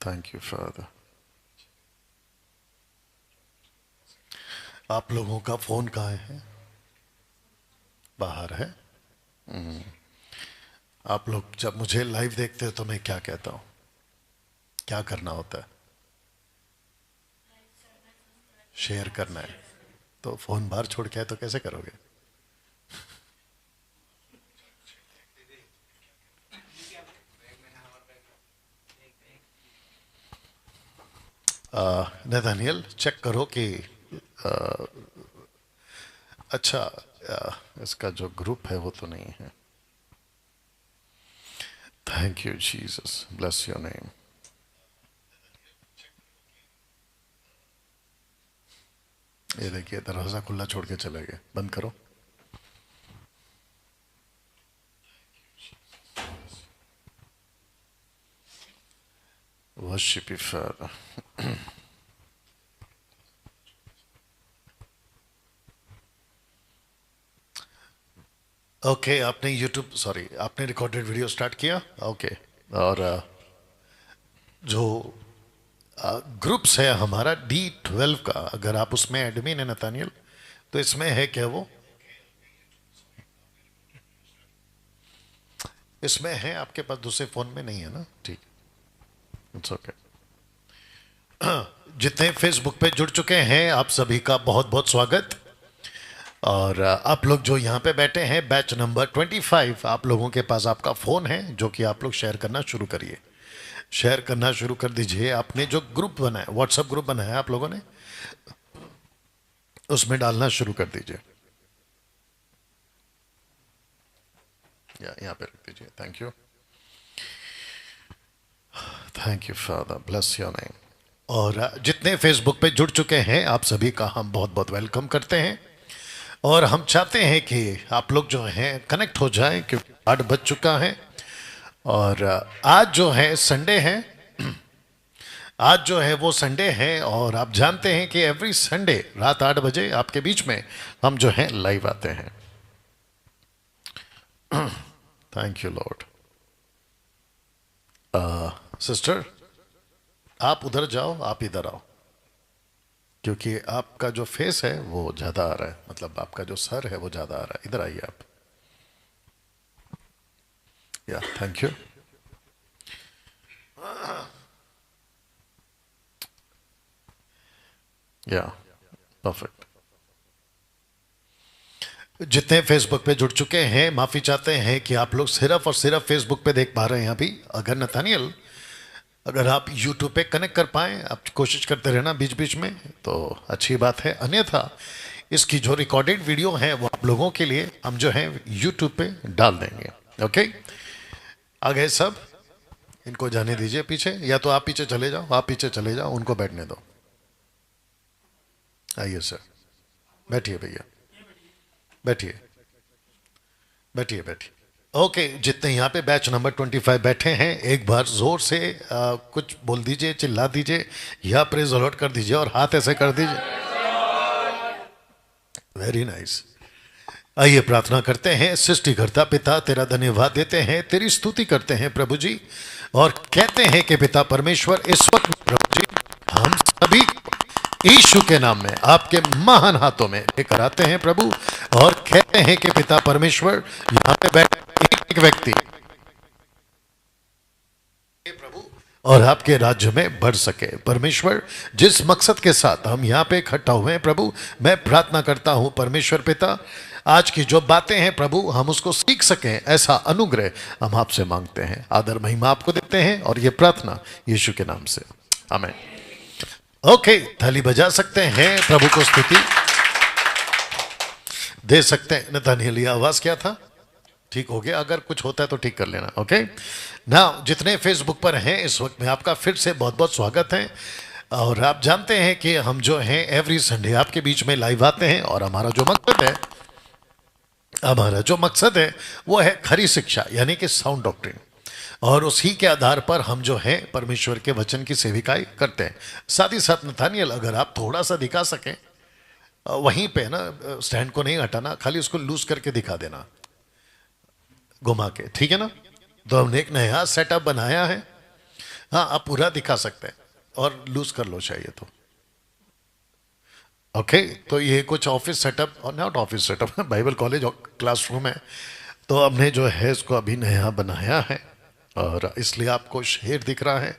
Thank you father. आप लोगों का फोन कहाँ है? बाहर है। आप लोग जब मुझे लाइव देखते हो तो मैं क्या कहता हूँ, क्या करना होता है? शेयर करना है। तो फोन बाहर छोड़ के आए तो कैसे करोगे? नथानियल चेक करो कि अच्छा, इसका जो ग्रुप है वो तो नहीं है। Thank you Jesus, bless your name. ये देखिए दरवाजा खुला छोड़ के चले गए, बंद करो। Worship you father. ओके, आपने यूट्यूब, सॉरी, आपने रिकॉर्डेड वीडियो स्टार्ट किया? ओके। और जो ग्रुप्स है हमारा D12 का, अगर आप उसमें एडमिन है नतानियल, तो इसमें है क्या वो? इसमें है आपके पास, दूसरे फोन में नहीं है ना? ठीक, इट्स ओके। जितने फेसबुक पे जुड़ चुके हैं आप सभी का बहुत बहुत स्वागत। और आप लोग जो यहाँ पे बैठे हैं बैच नंबर 25, आप लोगों के पास आपका फ़ोन है जो कि आप लोग शेयर करना शुरू करिए। शेयर करना शुरू कर दीजिए। आपने जो ग्रुप बनाया, व्हाट्सएप ग्रुप बनाया आप लोगों ने, उसमें डालना शुरू कर दीजिए। यहाँ पे रख दीजिए। Thank you, thank you father, bless your name. और जितने फेसबुक पे जुड़ चुके हैं आप सभी का हम बहुत बहुत वेलकम करते हैं। और हम चाहते हैं कि आप लोग जो हैं कनेक्ट हो जाएं, क्योंकि 8 बज चुका है। और आज जो है संडे है। आज जो है वो संडे है, और आप जानते हैं कि एवरी संडे रात 8 बजे आपके बीच में हम जो है लाइव आते हैं। Thank you Lord. सिस्टर, आप उधर जाओ, आप इधर आओ, क्योंकि आपका जो फेस है वो ज़्यादा आ रहा है, मतलब आपका जो सर है वो ज़्यादा आ रहा है। इधर आइए आप। या थैंक यू। या परफेक्ट। जितने फेसबुक पे जुड़ चुके हैं माफ़ी चाहते हैं कि आप लोग सिर्फ और सिर्फ फेसबुक पे देख पा रहे हैं अभी। अगर नथानियल, अगर आप यूट्यूब पे कनेक्ट कर पाएँ, आप कोशिश करते रहना बीच बीच में, तो अच्छी बात है। अन्यथा इसकी जो रिकॉर्डेड वीडियो है वो आप लोगों के लिए हम जो है यूट्यूब पे डाल देंगे। ओके, आ गए सब? इनको जाने दीजिए पीछे, या तो आप पीछे चले जाओ, आप पीछे चले जाओ, उनको बैठने दो। आइए सर, बैठिए भैया, बैठिए, बैठिए, बैठिए। ओके, जितने यहाँ पे बैच नंबर 25 बैठे हैं, एक बार जोर से कुछ बोल दीजिए, चिल्ला दीजिए, या प्रेज अलॉट कर दीजिए और हाथ ऐसे कर दीजिए। Very nice. आइए प्रार्थना करते हैं। सृष्टिकर्ता पिता, तेरा धन्यवाद देते हैं, तेरी स्तुति करते हैं प्रभु जी, और कहते हैं कि पिता परमेश्वर इस वक्त प्रभु जी हम सभी यीशु के नाम में आपके महान हाथों में लेकर आते हैं प्रभु, और कहते हैं कि पिता परमेश्वर यहाँ पे बैठे एक व्यक्ति प्रभु और आपके राज्य में बढ़ सके। परमेश्वर, जिस मकसद के साथ हम यहाँ पे इकट्ठा हुए हैं प्रभु, मैं प्रार्थना करता हूँ परमेश्वर पिता, आज की जो बातें हैं प्रभु हम उसको सीख सकें, ऐसा अनुग्रह हम आपसे मांगते हैं। आदर महिमा आपको देते हैं, और ये प्रार्थना यीशु के नाम से, आमीन। ओके, थाली बजा सकते हैं, प्रभु को स्तुति दे सकते हैं। नथानियल, आवाज क्या था? ठीक हो गया? अगर कुछ होता है तो ठीक कर लेना। ओके ना, जितने फेसबुक पर हैं इस वक्त में आपका फिर से बहुत बहुत स्वागत है। और आप जानते हैं कि हम जो हैं एवरी संडे आपके बीच में लाइव आते हैं, और हमारा जो मकसद है वो है खरी शिक्षा, यानी कि साउंड डॉक्ट्रिन, और उसी के आधार पर हम जो है परमेश्वर के वचन की सेविकाई करते हैं। साथ ही साथ नथानियल, अगर आप थोड़ा सा दिखा सकें, वहीं पे ना, स्टैंड को नहीं हटाना, खाली उसको लूज करके दिखा देना, घुमा के, ठीक है ना? तो हमने एक नया सेटअप बनाया है, हाँ, आप पूरा दिखा सकते हैं और लूज कर लो चाहिए तो। ओके, तो ये कुछ ऑफिस सेटअप, और not office setup, Bible college classroom है। तो हमने जो है इसको अभी नया बनाया है, और इसलिए आपको शेर दिख रहा है,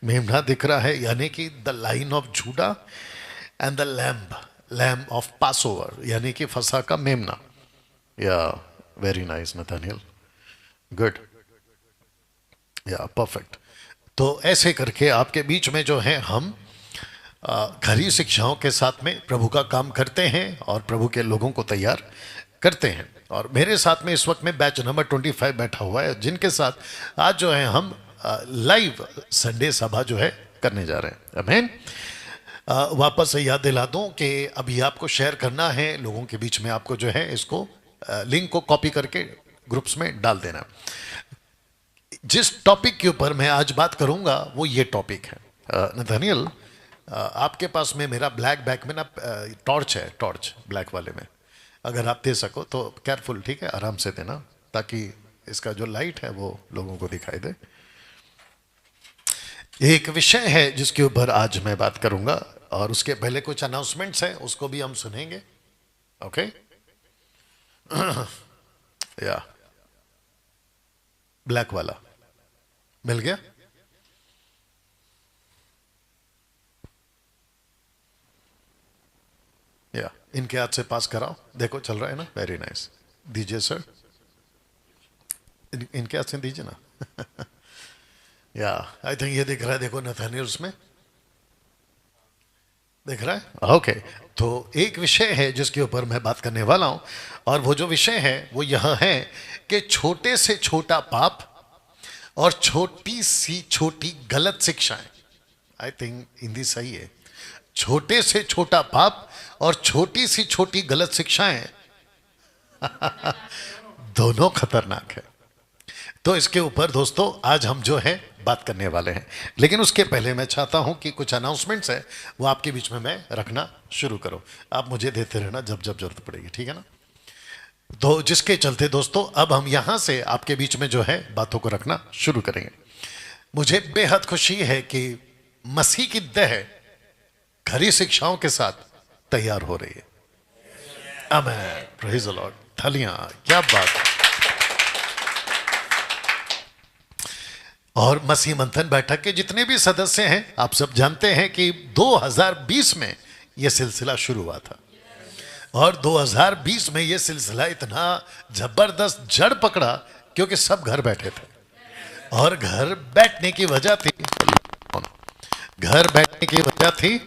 मेमना दिख रहा है, यानी कि the line of JUDA and the lamb of Passover, यानी कि फसा का मेमना। या वेरी नाइस नथानियल, गुड, या परफेक्ट। तो ऐसे करके आपके बीच में जो है हम खरी शिक्षाओं के साथ में प्रभु का काम करते हैं और प्रभु के लोगों को तैयार करते हैं। और मेरे साथ में इस वक्त में बैच नंबर 25 बैठा हुआ है, जिनके साथ आज जो है हम लाइव संडे सभा जो है करने जा रहे हैं। आमीन। वापस से याद दिला दूं कि अभी आपको शेयर करना है लोगों के बीच में, आपको जो है इसको लिंक को कॉपी करके ग्रुप्स में डाल देना। जिस टॉपिक के ऊपर मैं आज बात करूंगा वो ये टॉपिक है। नथानियल, आपके पास में मेरा ब्लैक बैग में ना टॉर्च है, टॉर्च ब्लैक वाले में, अगर आप दे सको तो केयरफुल, ठीक है, आराम से देना ताकि इसका जो लाइट है वो लोगों को दिखाई दे। एक विषय है जिसके ऊपर आज मैं बात करूंगा, और उसके पहले कुछ अनाउंसमेंट्स हैं, उसको भी हम सुनेंगे। ओके या ब्लैक वाला मिल गया? या इनके हाथ से पास कराओ, देखो चल रहा है ना, वेरी नाइस, दीजिए सर, इनके हाथ से दीजिए ना। या आई थिंक ये दिख रहा है, देखो नथानियल, उसमें दिख रहा है? ओके। तो एक विषय है जिसके ऊपर मैं बात करने वाला हूं, और वो जो विषय है वो यह है कि छोटे से छोटा पाप और छोटी सी छोटी गलत शिक्षाएं। आई थिंक हिंदी सही है, छोटे से छोटा पाप और छोटी सी छोटी गलत शिक्षाएं दोनों खतरनाक है। तो इसके ऊपर दोस्तों आज हम जो है बात करने वाले हैं, लेकिन उसके पहले मैं चाहता हूं कि कुछ अनाउंसमेंट्स है वो आपके बीच में मैं रखना शुरू करो। आप मुझे देते रहना जब जब जरूरत पड़ेगी, ठीक है ना? तो जिसके चलते दोस्तों अब हम यहां से आपके बीच में जो है बातों को रखना शुरू करेंगे। मुझे बेहद खुशी है कि मसीह की देह खरी शिक्षाओं के साथ तैयार हो रही है। आमीन, प्रेज द लॉर्ड, थालियां, क्या बात है। और मसीह मंथन बैठक के जितने भी सदस्य हैं, आप सब जानते हैं कि 2020 में यह सिलसिला शुरू हुआ था, और 2020 में यह सिलसिला इतना जबरदस्त जड़ पकड़ा क्योंकि सब घर बैठे थे, और घर बैठने की वजह थी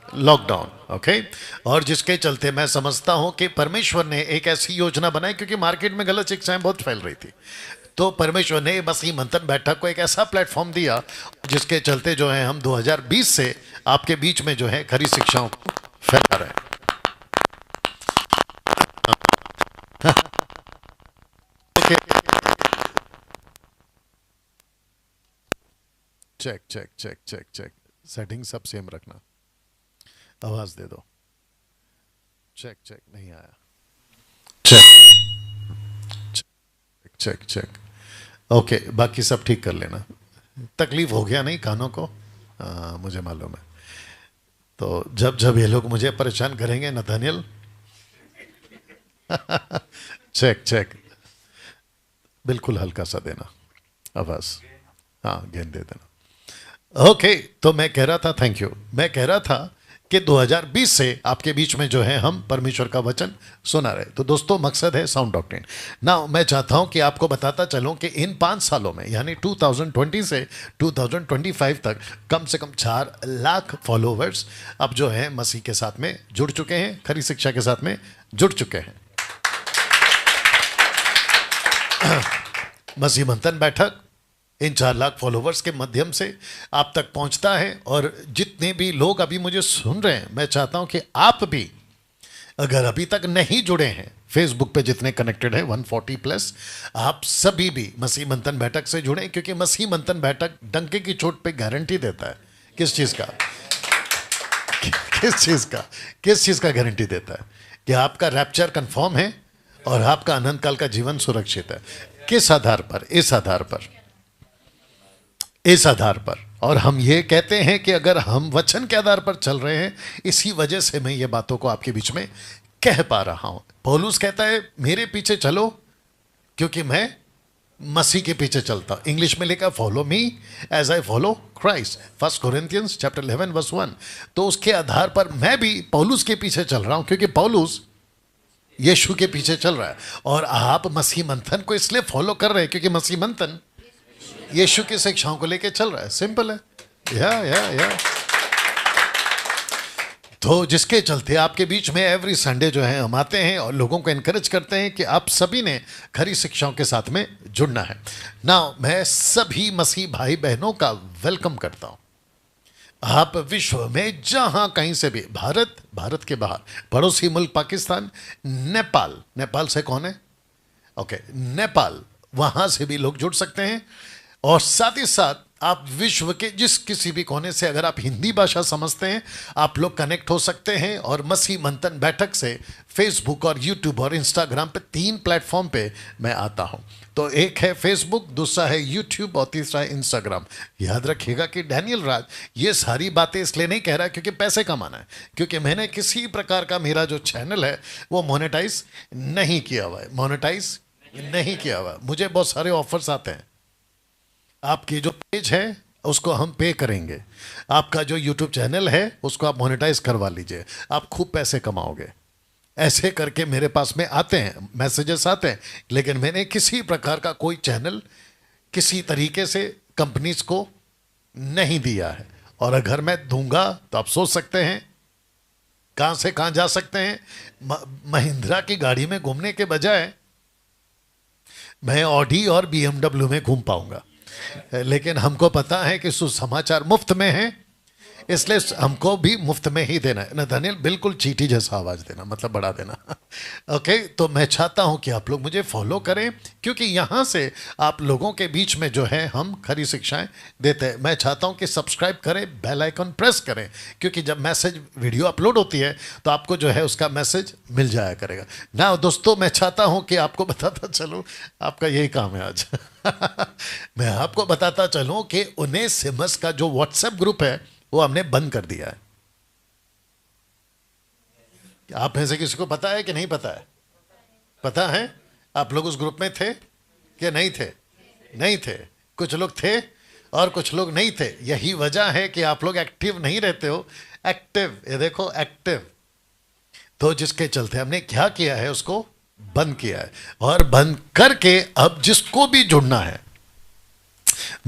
लॉकडाउन। ओके, और जिसके चलते मैं समझता हूं कि परमेश्वर ने एक ऐसी योजना बनाई, क्योंकि मार्केट में गलत शिक्षाएं बहुत फैल रही थी, तो परमेश्वर ने मसीह मंथन बैठक को एक ऐसा प्लेटफॉर्म दिया जिसके चलते जो है हम 2020 से आपके बीच में जो है खरी शिक्षाओं को फैला रहे हैं। Check check check check check, setting सब सेम रखना, आवाज दे दो। चेक चेक, नहीं आया, check check check check. Okay, बाकी सब ठीक कर लेना। तकलीफ हो गया नहीं कानों को? मुझे मालूम है। तो जब जब ये लोग मुझे परेशान करेंगे नथानियल, चेक चेक, बिल्कुल हल्का सा देना आवाज, हाँ गेंद दे देना। ओके, तो मैं कह रहा था, थैंक यू, मैं कह रहा था कि 2020 से आपके बीच में जो है हम परमेश्वर का वचन सुना रहे। तो दोस्तों मकसद है साउंड डॉक्ट्रिन। ना मैं चाहता हूं कि आपको बताता चलूं कि इन 5 सालों में, यानी 2020 से 2025 तक कम से कम 4 लाख फॉलोवर्स अब जो है मसीह के साथ में जुड़ चुके हैं, खरी शिक्षा के साथ में जुड़ चुके हैं। मसीह मंथन बैठक इन 4 लाख फॉलोवर्स के माध्यम से आप तक पहुंचता है, और जितने भी लोग अभी मुझे सुन रहे हैं, मैं चाहता हूं कि आप भी अगर अभी तक नहीं जुड़े हैं, फेसबुक पे जितने कनेक्टेड है 140 प्लस, आप सभी भी मसीह मंथन बैठक से जुड़े, क्योंकि मसीह मंथन बैठक डंके की चोट पे गारंटी देता है। किस चीज का? किस चीज का गारंटी देता है? कि आपका रैप्चर कंफर्म है और आपका अनंत काल का जीवन सुरक्षित है। किस आधार पर? इस आधार पर, और हम ये कहते हैं कि अगर हम वचन के आधार पर चल रहे हैं, इसी वजह से मैं ये बातों को आपके बीच में कह पा रहा हूं। पौलुस कहता है मेरे पीछे चलो क्योंकि मैं मसीह के पीछे चलता हूं। इंग्लिश में लिखा follow me as I follow Christ, 1 Corinthians chapter 11 verse 1। तो उसके आधार पर मैं भी पौलुस के पीछे चल रहा हूं, क्योंकि पौलुस यीशु के पीछे चल रहा है। और आप मसीह मंथन को इसलिए फॉलो कर रहे हैं क्योंकि मसीह मंथन यीशु की शिक्षाओं को लेकर चल रहा है। सिंपल है। या तो जिसके चलते आपके बीच में एवरी संडे जो है हम आते हैं और लोगों को एनकरेज करते हैं कि आप सभी ने खरी शिक्षाओं के साथ में जुड़ना है ना। मैं सभी मसीह भाई बहनों का वेलकम करता हूं। आप विश्व में जहां कहीं से भी, भारत के बाहर, पड़ोसी मुल्क पाकिस्तान, नेपाल से कौन है? ओके, नेपाल, वहां से भी लोग जुड़ सकते हैं। और साथ ही साथ आप विश्व के जिस किसी भी कोने से, अगर आप हिंदी भाषा समझते हैं, आप लोग कनेक्ट हो सकते हैं। और मसीह मंथन बैठक से फेसबुक और यूट्यूब और इंस्टाग्राम पे 3 प्लेटफॉर्म पे मैं आता हूं। तो एक है फेसबुक, दूसरा है यूट्यूब और तीसरा है इंस्टाग्राम। याद रखिएगा कि डैनियल राज ये सारी बातें इसलिए नहीं कह रहा क्योंकि पैसे कमाना है, क्योंकि मैंने किसी प्रकार का मेरा जो चैनल है वो मोनेटाइज नहीं किया हुआ है। मोनेटाइज नहीं किया हुआ। मुझे बहुत सारे ऑफर्स आते हैं, आपकी जो पेज है उसको हम पे करेंगे, आपका जो यूट्यूब चैनल है उसको आप मोनेटाइज करवा लीजिए, आप खूब पैसे कमाओगे। ऐसे करके मेरे पास में आते हैं, मैसेजेस आते हैं, लेकिन मैंने किसी प्रकार का कोई चैनल किसी तरीके से कंपनीज को नहीं दिया है। और अगर मैं दूंगा तो आप सोच सकते हैं कहां से कहां जा सकते हैं। महिंद्रा की गाड़ी में घूमने के बजाय मैं ऑडी और BMW में घूम पाऊंगा। लेकिन हमको पता है कि सुसमाचार मुफ्त में है, इसलिए हमको भी मुफ्त में ही देना है। नथानियल, बिल्कुल चींटी जैसा आवाज देना, मतलब बढ़ा देना। ओके, तो मैं चाहता हूं कि आप लोग मुझे फॉलो करें, क्योंकि यहां से आप लोगों के बीच में जो है हम खरी शिक्षाएं देते हैं। मैं चाहता हूं कि सब्सक्राइब करें, बेल आइकन प्रेस करें, क्योंकि जब मैसेज वीडियो अपलोड होती है तो आपको जो है उसका मैसेज मिल जाया करेगा ना। दोस्तों, मैं चाहता हूं कि आपको बताता चलूं, आपका यही काम है आज। मैं आपको बताता चलूं कि ओनेसिमस का जो व्हाट्सएप ग्रुप है वो हमने बंद कर दिया है। आप में से किसी को पता है कि नहीं पता है? पता है? आप लोग उस ग्रुप में थे कि नहीं थे? नहीं थे। कुछ लोग थे और कुछ लोग नहीं थे। यही वजह है कि आप लोग एक्टिव नहीं रहते हो। एक्टिव, ये देखो एक्टिव। तो जिसके चलते हमने क्या किया है, उसको बंद किया है। और बंद करके अब जिसको भी जुड़ना है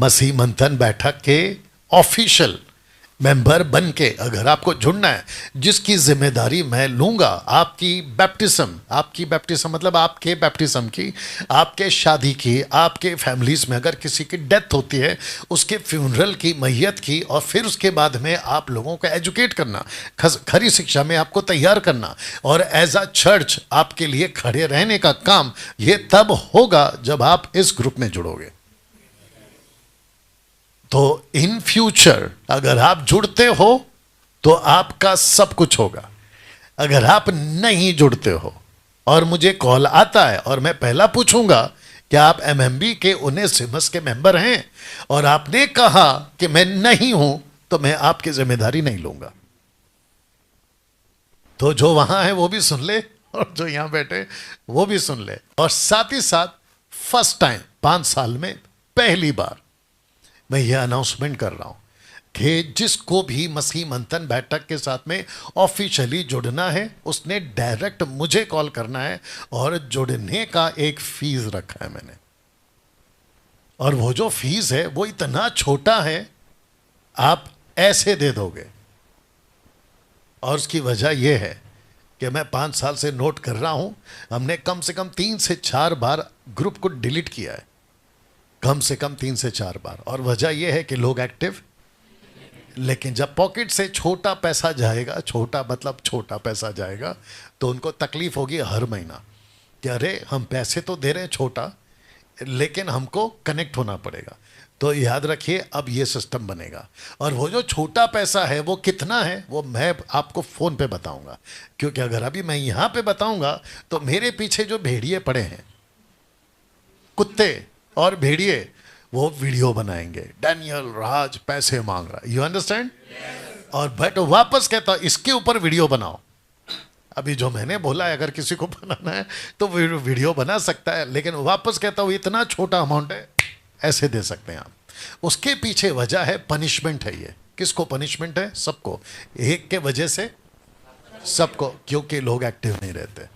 मसीह मंथन बैठक के ऑफिशियल मेंबर बन के, अगर आपको जुड़ना है, जिसकी जिम्मेदारी मैं लूंगा आपकी बैप्टिज्म मतलब आपके बैप्टिज्म की, आपके शादी की, आपके फैमिलीज में अगर किसी की डेथ होती है उसके फ्यूनरल की, मैयत की, और फिर उसके बाद में आप लोगों को एजुकेट करना, खरी शिक्षा में आपको तैयार करना, और एज अ चर्च आपके लिए खड़े रहने का काम, ये तब होगा जब आप इस ग्रुप में जुड़ोगे। तो इन फ्यूचर अगर आप जुड़ते हो तो आपका सब कुछ होगा। अगर आप नहीं जुड़ते हो और मुझे कॉल आता है और मैं पहला पूछूंगा कि आप MMB के ओनेसिमस के मेंबर हैं, और आपने कहा कि मैं नहीं हूं, तो मैं आपकी जिम्मेदारी नहीं लूंगा। तो जो वहां है वो भी सुन ले और जो यहां बैठे वो भी सुन ले। और साथ ही साथ फर्स्ट टाइम 5 साल में पहली बार मैं ये अनाउंसमेंट कर रहा हूं कि जिसको भी मसीह मंथन बैठक के साथ में ऑफिशियली जुड़ना है उसने डायरेक्ट मुझे कॉल करना है, और जुड़ने का एक फीस रखा है मैंने। और वो जो फीस है वो इतना छोटा है, आप ऐसे दे दोगे। और उसकी वजह यह है कि मैं 5 साल से नोट कर रहा हूं, हमने कम से कम 3 से 4 बार ग्रुप को डिलीट किया है, कम से कम 3 से 4 बार। और वजह यह है कि लोग एक्टिव, लेकिन जब पॉकेट से छोटा पैसा जाएगा, छोटा मतलब छोटा पैसा जाएगा, तो उनको तकलीफ होगी हर महीना कि अरे हम पैसे तो दे रहे हैं छोटा, लेकिन हमको कनेक्ट होना पड़ेगा। तो याद रखिए, अब ये सिस्टम बनेगा। और वो जो छोटा पैसा है वो कितना है वो मैं आपको फ़ोन पे बताऊंगा, क्योंकि अगर अभी मैं यहाँ पे बताऊंगा तो मेरे पीछे जो भेड़िए पड़े हैं, कुत्ते और भेड़िए, वो वीडियो बनाएंगे, डैनियल राज पैसे मांग रहा है, यू अंडरस्टैंड? और बट वापस कहता हूं इसके ऊपर वीडियो बनाओ। अभी जो मैंने बोला है, अगर किसी को बनाना है तो वीडियो बना सकता है, लेकिन वापस कहता हूं इतना छोटा अमाउंट है, ऐसे दे सकते हैं आप। उसके पीछे वजह है पनिशमेंट है। ये किसको पनिशमेंट है? सबको, एक के वजह से सबको, क्योंकि लोग एक्टिव नहीं रहते।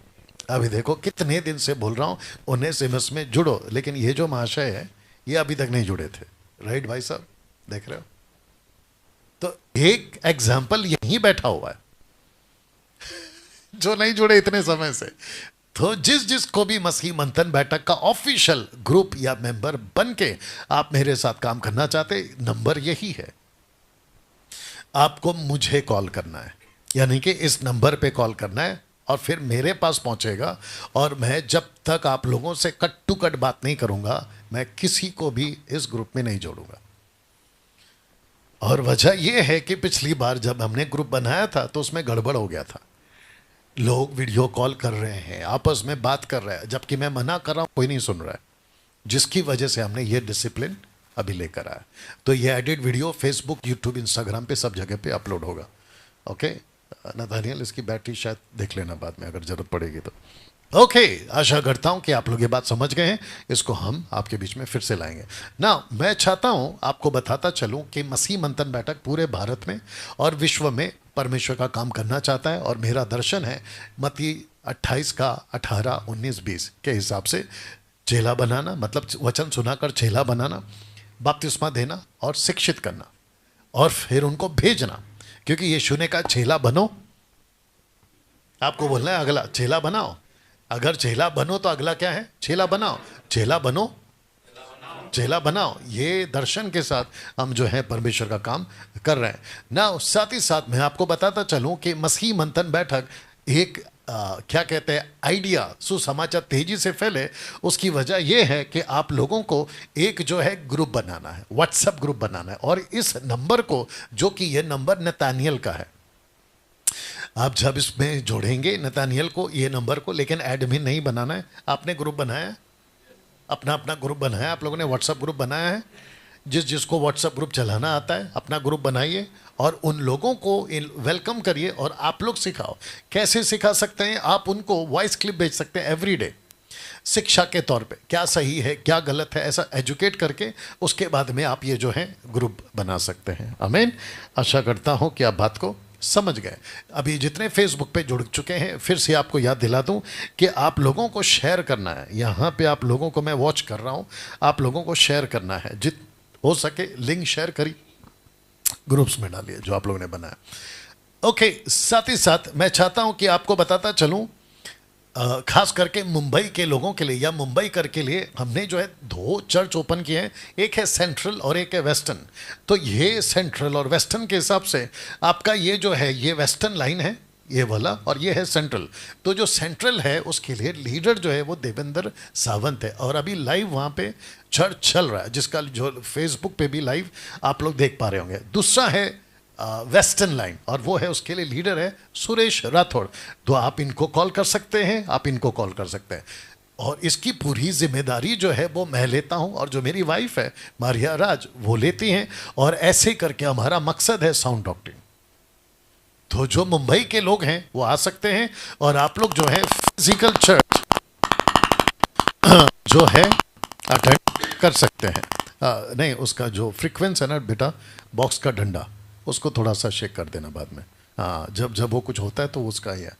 अभी देखो कितने दिन से बोल रहा हूं उन्हें सिमस में जुड़ो, लेकिन ये जो महाशय है ये अभी तक नहीं जुड़े थे। राइट भाई साहब, देख रहे हो? तो एक एग्जाम्पल यहीं बैठा हुआ है जो नहीं जुड़े इतने समय से। तो जिसको भी मसीह मंथन बैठक का ऑफिशियल ग्रुप या मेंबर बन के आप मेरे साथ काम करना चाहते, नंबर यही है। आपको मुझे कॉल करना है, यानी कि इस नंबर पे कॉल करना है और फिर मेरे पास पहुंचेगा। और मैं जब तक आप लोगों से कट टू कट बात नहीं करूंगा, मैं किसी को भी इस ग्रुप में नहीं जोड़ूंगा। और वजह यह है कि पिछली बार जब हमने ग्रुप बनाया था तो उसमें गड़बड़ हो गया था। लोग वीडियो कॉल कर रहे हैं, आपस में बात कर रहे हैं, जबकि मैं मना कर रहा हूं, कोई नहीं सुन रहा है, जिसकी वजह से हमने ये डिसिप्लिन अभी लेकर आया। तो ये edit video Facebook, YouTube, Instagram पे सब जगह पे अपलोड होगा। ओके नथानियल, इसकी बैटरी शायद देख लेना बाद में अगर जरूरत पड़ेगी तो। ओके, आशा करता हूं कि आप लोग ये बात समझ गए हैं। इसको हम आपके बीच में फिर से लाएंगे ना। मैं चाहता हूं आपको बताता चलूं कि मसीह मंथन बैठक पूरे भारत में और विश्व में परमेश्वर का काम करना चाहता है। और मेरा दर्शन है मत्ती 28 का 18, 19, 20 के हिसाब से चेला बनाना, मतलब वचन सुनाकर चेला बनाना, बपतिस्मा देना और शिक्षित करना और फिर उनको भेजना। क्योंकि यीशु ने कहा चेला बनो, आपको बोलना है अगला चेला बनाओ। अगर चेला बनो तो अगला क्या है? चेला बनाओ। चेला बनो, चेला बनाओ। ये दर्शन के साथ हम जो है परमेश्वर का काम कर रहे हैं ना। साथ ही साथ मैं आपको बताता चलूं कि मसीह मंथन बैठक एक क्या कहते हैं आइडिया, सुसमाचार तेजी से फैले, उसकी वजह यह है कि आप लोगों को एक जो है ग्रुप बनाना है, व्हाट्सएप ग्रुप बनाना है। और इस नंबर को, जो कि यह नंबर नतानियल का है, आप जब इसमें जोड़ेंगे नतानियल को, ये नंबर को, लेकिन एडमिन नहीं बनाना है। आपने ग्रुप बनाया है, अपना अपना ग्रुप बनाया, आप लोगों ने व्हाट्सएप ग्रुप बनाया है। जिसको व्हाट्सएप ग्रुप चलाना आता है अपना ग्रुप बनाइए और उन लोगों को वेलकम करिए। और आप लोग सिखाओ। कैसे सिखा सकते हैं? आप उनको वॉइस क्लिप भेज सकते हैं एवरीडे, शिक्षा के तौर पे, क्या सही है क्या गलत है, ऐसा एजुकेट करके उसके बाद में आप ये जो है ग्रुप बना सकते हैं। आमीन। आशा करता हूं कि आप बात को समझ गए। अभी जितने फेसबुक पे जुड़ चुके हैं, फिर से आपको याद दिला दूं कि आप लोगों को शेयर करना है। यहाँ पे आप लोगों को मैं वॉच कर रहा हूँ, आप लोगों को शेयर करना है। जित हो सके लिंक शेयर करी, ग्रुप्स में डालिए जो आप लोगों ने बनाया। ओके, साथ ही साथ मैं चाहता हूं कि आपको बताता चलूं, खास करके मुंबई के लोगों के लिए या मुंबई कर के लिए हमने जो है 2 चर्च ओपन किए हैं। एक है सेंट्रल और एक है वेस्टर्न। तो ये सेंट्रल और वेस्टर्न के हिसाब से आपका ये जो है ये वेस्टर्न लाइन है ये वाला, और ये है सेंट्रल। तो जो सेंट्रल है उसके लिए लीडर जो है वो देवेंद्र सावंत है। और अभी लाइव वहाँ पे चर्च चल रहा है, जिसका जो फेसबुक पे भी लाइव आप लोग देख पा रहे होंगे। दूसरा है वेस्टर्न लाइन, और वो है उसके लिए लीडर है सुरेश राठौड़। तो आप इनको कॉल कर सकते हैं, आप इनको कॉल कर सकते हैं। और इसकी पूरी जिम्मेदारी जो है वो मैं लेता हूं, और जो मेरी वाइफ है मारिया राज वो लेती हैं। और ऐसे करके हमारा मकसद है साउंड डॉक्ट्रिन। तो जो मुंबई के लोग हैं वो आ सकते हैं, और आप लोग जो है फिजिकल चर्च जो है अटेंड कर सकते हैं। नहीं, उसका जो फ्रीक्वेंस है ना बेटा, बॉक्स का डंडा, उसको थोड़ा सा शेक कर देना बाद में। हाँ, जब वो कुछ होता है तो उसका ही है।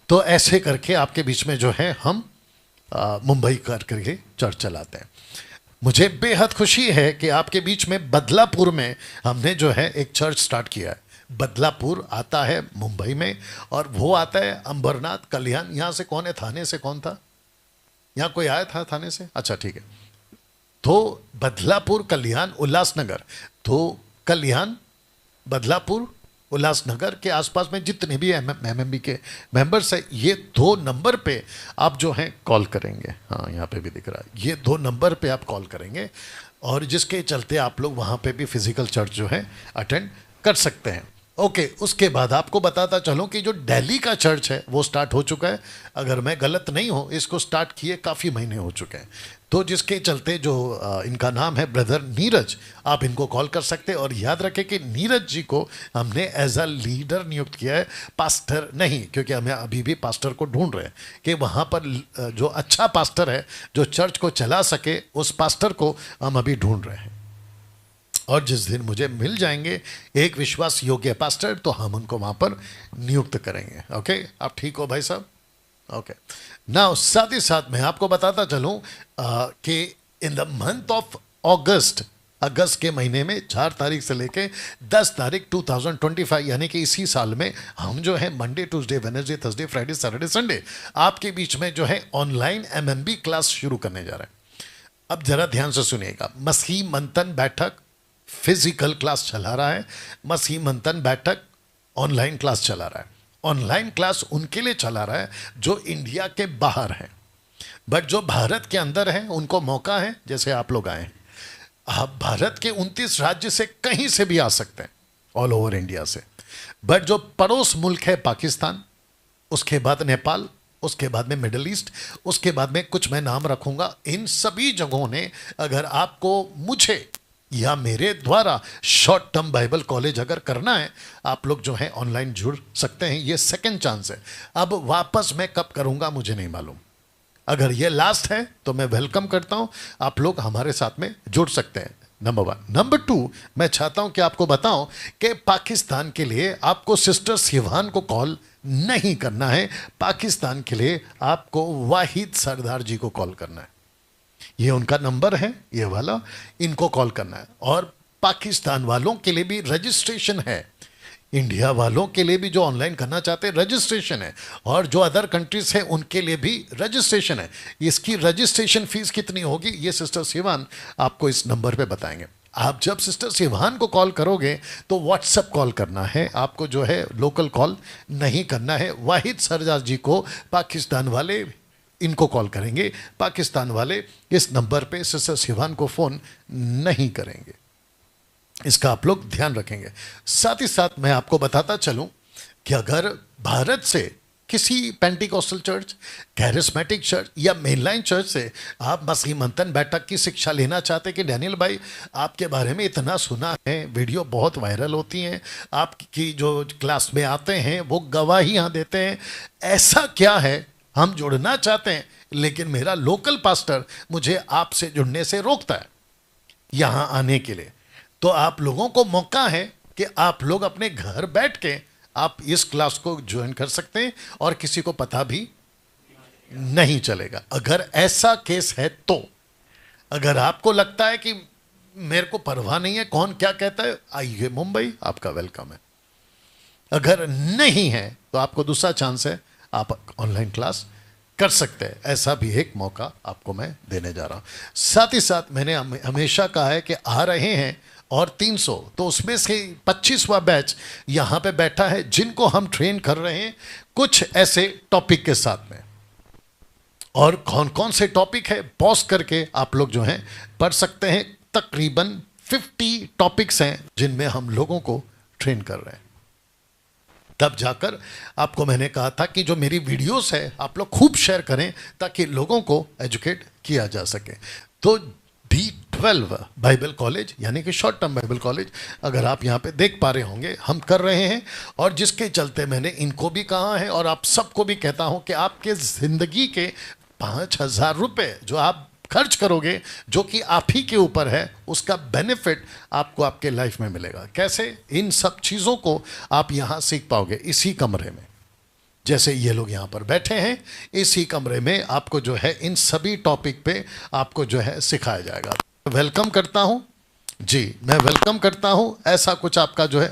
तो ऐसे करके आपके बीच में जो है हम मुंबई करके चर्च चलाते हैं। मुझे बेहद खुशी है कि आपके बीच में बदलापुर में हमने जो है एक चर्च स्टार्ट किया है। बदलापुर आता है मुंबई में, और वो आता है अंबरनाथ कल्याण। यहाँ से कौन है? थाने से कौन था? यहाँ कोई आया था थाने से? अच्छा ठीक है। तो बदलापुर, कल्याण, उल्लासनगर। तो कल्याण, बदलापुर, उल्लासनगर के आसपास में जितने भी एमएमबी के मेंबर्स हैं, ये 2 नंबर पे आप जो हैं कॉल करेंगे। हाँ, यहाँ पे भी दिख रहा है, ये 2 नंबर पे आप कॉल करेंगे, और जिसके चलते आप लोग वहाँ पे भी फिजिकल चर्च जो है अटेंड कर सकते हैं। ओके, उसके बाद आपको बताता चलूं कि जो दिल्ली का चर्च है वो स्टार्ट हो चुका है। अगर मैं गलत नहीं हूं, इसको स्टार्ट किए काफ़ी महीने हो चुके हैं। तो जिसके चलते जो इनका नाम है ब्रदर नीरज, आप इनको कॉल कर सकते हैं। और याद रखें कि नीरज जी को हमने एज अ लीडर नियुक्त किया है, पास्टर नहीं, क्योंकि हमें अभी भी पास्टर को ढूंढ रहे हैं कि वहाँ पर जो अच्छा पास्टर है जो चर्च को चला सके, उस पास्टर को हम अभी ढूंढ रहे हैं। और जिस दिन मुझे मिल जाएंगे एक विश्वास योग्य पास्टर, तो हम उनको वहाँ पर नियुक्त करेंगे। ओके, आप ठीक हो भाई साहब? ओके, नाउ साथ ही साथ मैं आपको बताता चलूं कि इन द मंथ ऑफ अगस्त के महीने में 4 तारीख से लेके 10 तारीख 2025, यानी कि इसी साल में हम जो है Monday, Tuesday, Wednesday, Thursday, Friday, Saturday, Sunday आपके बीच में जो है ऑनलाइन एमएमबी क्लास शुरू करने जा रहे हैं। अब जरा ध्यान से सुनिएगा। मसीह मंथन बैठक फिजिकल क्लास चला रहा है, मसीह मंथन बैठक ऑनलाइन क्लास चला रहा है। ऑनलाइन क्लास उनके लिए चला रहा है जो इंडिया के बाहर हैं, बट जो भारत के अंदर हैं उनको मौका है, जैसे आप लोग आए, आप भारत के 29 राज्य से कहीं से भी आ सकते हैं, ऑल ओवर इंडिया से। बट जो पड़ोस मुल्क है पाकिस्तान, उसके बाद नेपाल, उसके बाद में मिडिल ईस्ट, उसके बाद में कुछ मैं नाम रखूंगा, इन सभी जगहों ने अगर आपको मुझे या मेरे द्वारा शॉर्ट टर्म बाइबल कॉलेज अगर करना है, आप लोग जो है ऑनलाइन जुड़ सकते हैं। ये सेकंड चांस है। अब वापस मैं कब करूंगा मुझे नहीं मालूम। अगर ये लास्ट है तो मैं वेलकम करता हूं, आप लोग हमारे साथ में जुड़ सकते हैं। नंबर 1। नंबर 2, मैं चाहता हूं कि आपको बताऊं कि पाकिस्तान के लिए आपको सिस्टर सिवान को कॉल नहीं करना है, पाकिस्तान के लिए आपको वाहिद सरदार जी को कॉल करना है। ये उनका नंबर है, ये वाला, इनको कॉल करना है। और पाकिस्तान वालों के लिए भी रजिस्ट्रेशन है, इंडिया वालों के लिए भी जो ऑनलाइन करना चाहते हैं रजिस्ट्रेशन है, और जो अदर कंट्रीज हैं उनके लिए भी रजिस्ट्रेशन है। इसकी रजिस्ट्रेशन फीस कितनी होगी ये सिस्टर सिवान आपको इस नंबर पे बताएंगे। आप जब सिस्टर सिवान को कॉल करोगे तो व्हाट्सएप कॉल करना है, आपको जो है लोकल कॉल नहीं करना है। वाहिद सरदार जी को पाकिस्तान वाले इनको कॉल करेंगे, पाकिस्तान वाले इस नंबर पे सिस्टर सिवान को फ़ोन नहीं करेंगे। इसका आप लोग ध्यान रखेंगे। साथ ही साथ मैं आपको बताता चलूं कि अगर भारत से किसी पेंटिकॉस्टल चर्च, कैरिस्मेटिक चर्च या मेनलाइन चर्च से आप मसीह मंथन बैठक की शिक्षा लेना चाहते कि डैनियल भाई आपके बारे में इतना सुना है, वीडियो बहुत वायरल होती हैं, आपकी जो क्लास में आते हैं वो गवाहियाँ देते हैं, ऐसा क्या है, हम जुड़ना चाहते हैं लेकिन मेरा लोकल पास्टर मुझे आपसे जुड़ने से रोकता है यहाँ आने के लिए, तो आप लोगों को मौका है कि आप लोग अपने घर बैठ के आप इस क्लास को ज्वाइन कर सकते हैं और किसी को पता भी नहीं चलेगा। अगर ऐसा केस है तो अगर आपको लगता है कि मेरे को परवाह नहीं है कौन क्या कहता है, आइए मुंबई, आपका वेलकम है। अगर नहीं है तो आपको दूसरा चांस है, आप ऑनलाइन क्लास कर सकते हैं। ऐसा भी एक मौका आपको मैं देने जा रहा हूं। साथ ही साथ मैंने हमेशा कहा है कि आ रहे हैं और 300, तो उसमें से 25वां बैच यहाँ पे बैठा है जिनको हम ट्रेन कर रहे हैं कुछ ऐसे टॉपिक के साथ में। और कौन कौन से टॉपिक है पॉज करके आप लोग जो हैं पढ़ सकते हैं। तकरीबन 50 टॉपिक्स हैं जिनमें हम लोगों को ट्रेन कर रहे हैं। तब जाकर आपको मैंने कहा था कि जो मेरी वीडियोस है आप लोग खूब शेयर करें ताकि लोगों को एजुकेट किया जा सके। तो D12 बाइबल कॉलेज यानी कि शॉर्ट टर्म बाइबल कॉलेज अगर आप यहाँ पे देख पा रहे होंगे हम कर रहे हैं, और जिसके चलते मैंने इनको भी कहा है और आप सबको भी कहता हूँ कि आपके ज़िंदगी के 5,000 रुपये जो आप खर्च करोगे, जो कि आप ही के ऊपर है, उसका बेनिफिट आपको आपके लाइफ में मिलेगा। कैसे? इन सब चीज़ों को आप यहाँ सीख पाओगे इसी कमरे में। जैसे ये लोग यहाँ पर बैठे हैं, इसी कमरे में आपको जो है इन सभी टॉपिक पे आपको जो है सिखाया जाएगा। वेलकम करता हूँ जी, मैं वेलकम करता हूँ। ऐसा कुछ आपका जो है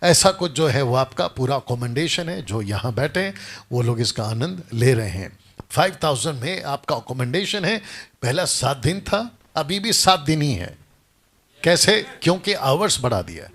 ऐसा कुछ जो है वो आपका पूरा अकोमोडेशन है। जो यहाँ बैठे हैं वो लोग इसका आनंद ले रहे हैं। 5,000 में आपका अकोमोडेशन है। पहला 7 दिन था, अभी भी 7 दिन ही है। कैसे? क्योंकि आवर्स बढ़ा दिया।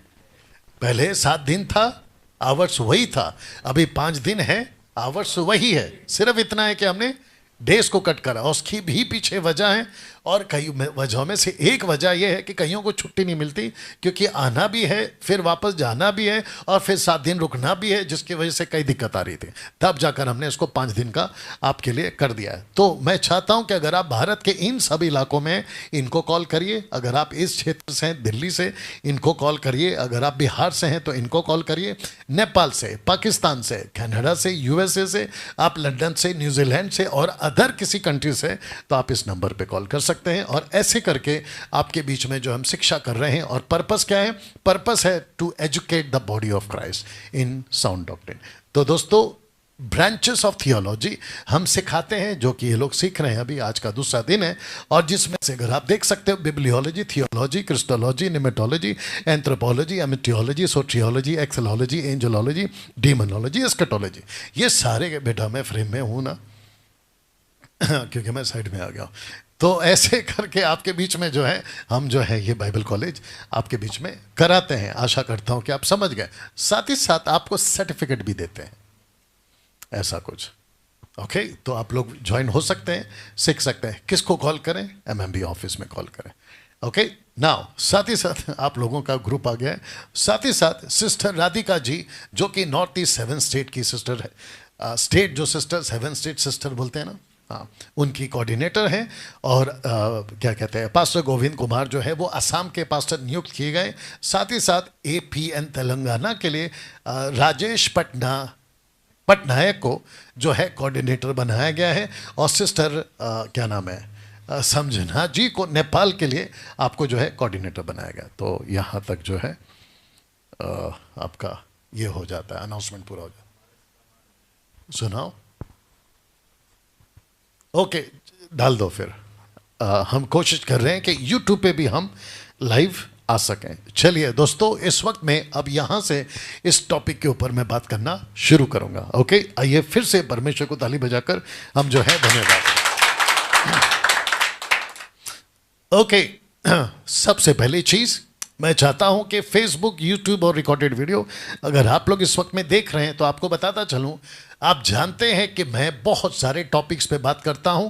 पहले 7 दिन था, आवर्स वही था, अभी 5 दिन है, आवर्स वही है। सिर्फ इतना है कि हमने डेज को कट करा, उसकी भी पीछे वजह है। और कई वजहों में से एक वजह यह है कि कईयों को छुट्टी नहीं मिलती, क्योंकि आना भी है, फिर वापस जाना भी है, और फिर 7 दिन रुकना भी है, जिसकी वजह से कई दिक्कत आ रही थी। तब जाकर हमने इसको 5 दिन का आपके लिए कर दिया है। तो मैं चाहता हूं कि अगर आप भारत के इन सभी इलाकों में, इनको कॉल करिए। अगर आप इस क्षेत्र से हैं, दिल्ली से, इनको कॉल करिए। अगर आप बिहार से हैं तो इनको कॉल करिए। नेपाल से, पाकिस्तान से, कनाडा से, यूएसए से, आप लंदन से, न्यूजीलैंड से और अदर किसी कंट्री से, तो आप इस नंबर पे कॉल कर सकते हैं। और ऐसे करके आपके बीच में जो हम शिक्षा कर रहे हैं, और पर्पस क्या है? पर्पस है to educate the body of Christ in sound doctrine. तो दोस्तों, ब्रांचेस ऑफ थियोलॉजी हम सिखाते हैं, जो कि ये लोग सीख रहे हैं। अभी आज का दूसरा दिन है, और जिसमें से अगर आप देख सकते हो, बिब्लियोलॉजी, थियोलॉजी, क्रिस्टोलॉजी, निमेटोलॉजी, एंथ्रोपोलॉजी, एमिटियोलॉजी, सोट्रियोलॉजी, एक्सोलॉजी, एंजलोलॉजी, डीमोनोलॉजी, एस्केटोलॉजी, ये सारे के बेटा मैं फ्रेम में हूं ना क्योंकि मैं साइड में आ गया हूं। तो ऐसे करके आपके बीच में जो है, हम जो है ये बाइबल कॉलेज आपके बीच में कराते हैं। आशा करता हूं कि आप समझ गए। साथ ही साथ आपको सर्टिफिकेट भी देते हैं, ऐसा कुछ। ओके, तो आप लोग ज्वाइन हो सकते हैं, सीख सकते हैं। किसको कॉल करें? एमएमबी ऑफिस में कॉल करें। ओके, नाउ साथ ही साथ आप लोगों का ग्रुप आ गया है। साथ ही साथ सिस्टर राधिका जी, जो कि नॉर्थ ईस्ट 7 स्टेट की सिस्टर है। स्टेट जो सिस्टर 7 स्टेट सिस्टर बोलते हैं ना, हाँ, उनकी कोऑर्डिनेटर हैं। और क्या कहते हैं, पास्टर गोविंद कुमार जो है वो असम के पास्टर नियुक्त किए गए। साथ ही साथ एपीएन तेलंगाना के लिए राजेश पटनायक को जो है कोऑर्डिनेटर बनाया गया है। और सिस्टर क्या नाम है, समझना जी को नेपाल के लिए आपको जो है कोऑर्डिनेटर बनाया गया। तो यहाँ तक जो है आपका ये हो जाता है, अनाउंसमेंट पूरा हो जाता है। सुनाओ, ओके, डाल दो फिर। हम कोशिश कर रहे हैं कि यूट्यूब पे भी हम लाइव आ सकें। चलिए दोस्तों, इस वक्त में अब यहाँ से इस टॉपिक के ऊपर मैं बात करना शुरू करूँगा। ओके, आइए फिर से परमेश्वर को ताली बजाकर हम जो है धन्यवाद। ओके, सबसे पहली चीज़ मैं चाहता हूं कि फेसबुक, यूट्यूब और रिकॉर्डेड वीडियो अगर आप लोग इस वक्त में देख रहे हैं तो आपको बताता चलूं, आप जानते हैं कि मैं बहुत सारे टॉपिक्स पे बात करता हूं,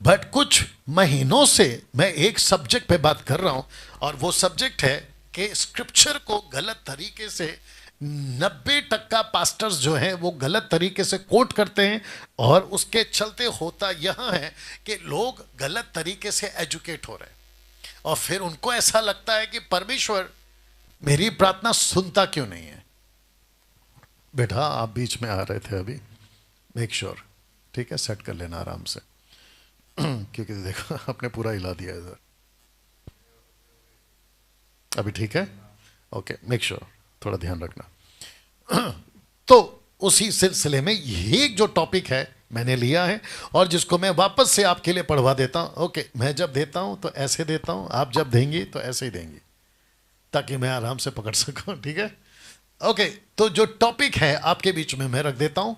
बट कुछ महीनों से मैं एक सब्जेक्ट पे बात कर रहा हूं, और वो सब्जेक्ट है कि स्क्रिप्चर को गलत तरीके से 90% पास्टर्स जो हैं वो गलत तरीके से कोट करते हैं। और उसके चलते होता यह है कि लोग गलत तरीके से एजुकेट हो रहे हैं, और फिर उनको ऐसा लगता है कि परमेश्वर मेरी प्रार्थना सुनता क्यों नहीं है। बेटा आप बीच में आ रहे थे अभी, मेक श्योर, ठीक है, सेट कर लेना आराम से क्योंकि देखो आपने पूरा हिला दिया इधर। अभी ठीक है? ओके, मेक श्योर, थोड़ा ध्यान रखना तो उसी सिलसिले में ये जो टॉपिक है मैंने लिया है, और जिसको मैं वापस से आपके लिए पढ़वा देता हूं। ओके, मैं जब देता हूं तो ऐसे देता हूं, आप जब देंगी तो ऐसे ही देंगी, ताकि मैं आराम से पकड़ सकूं, ठीक है? ओके, तो जो टॉपिक है आपके बीच में मैं रख देता हूं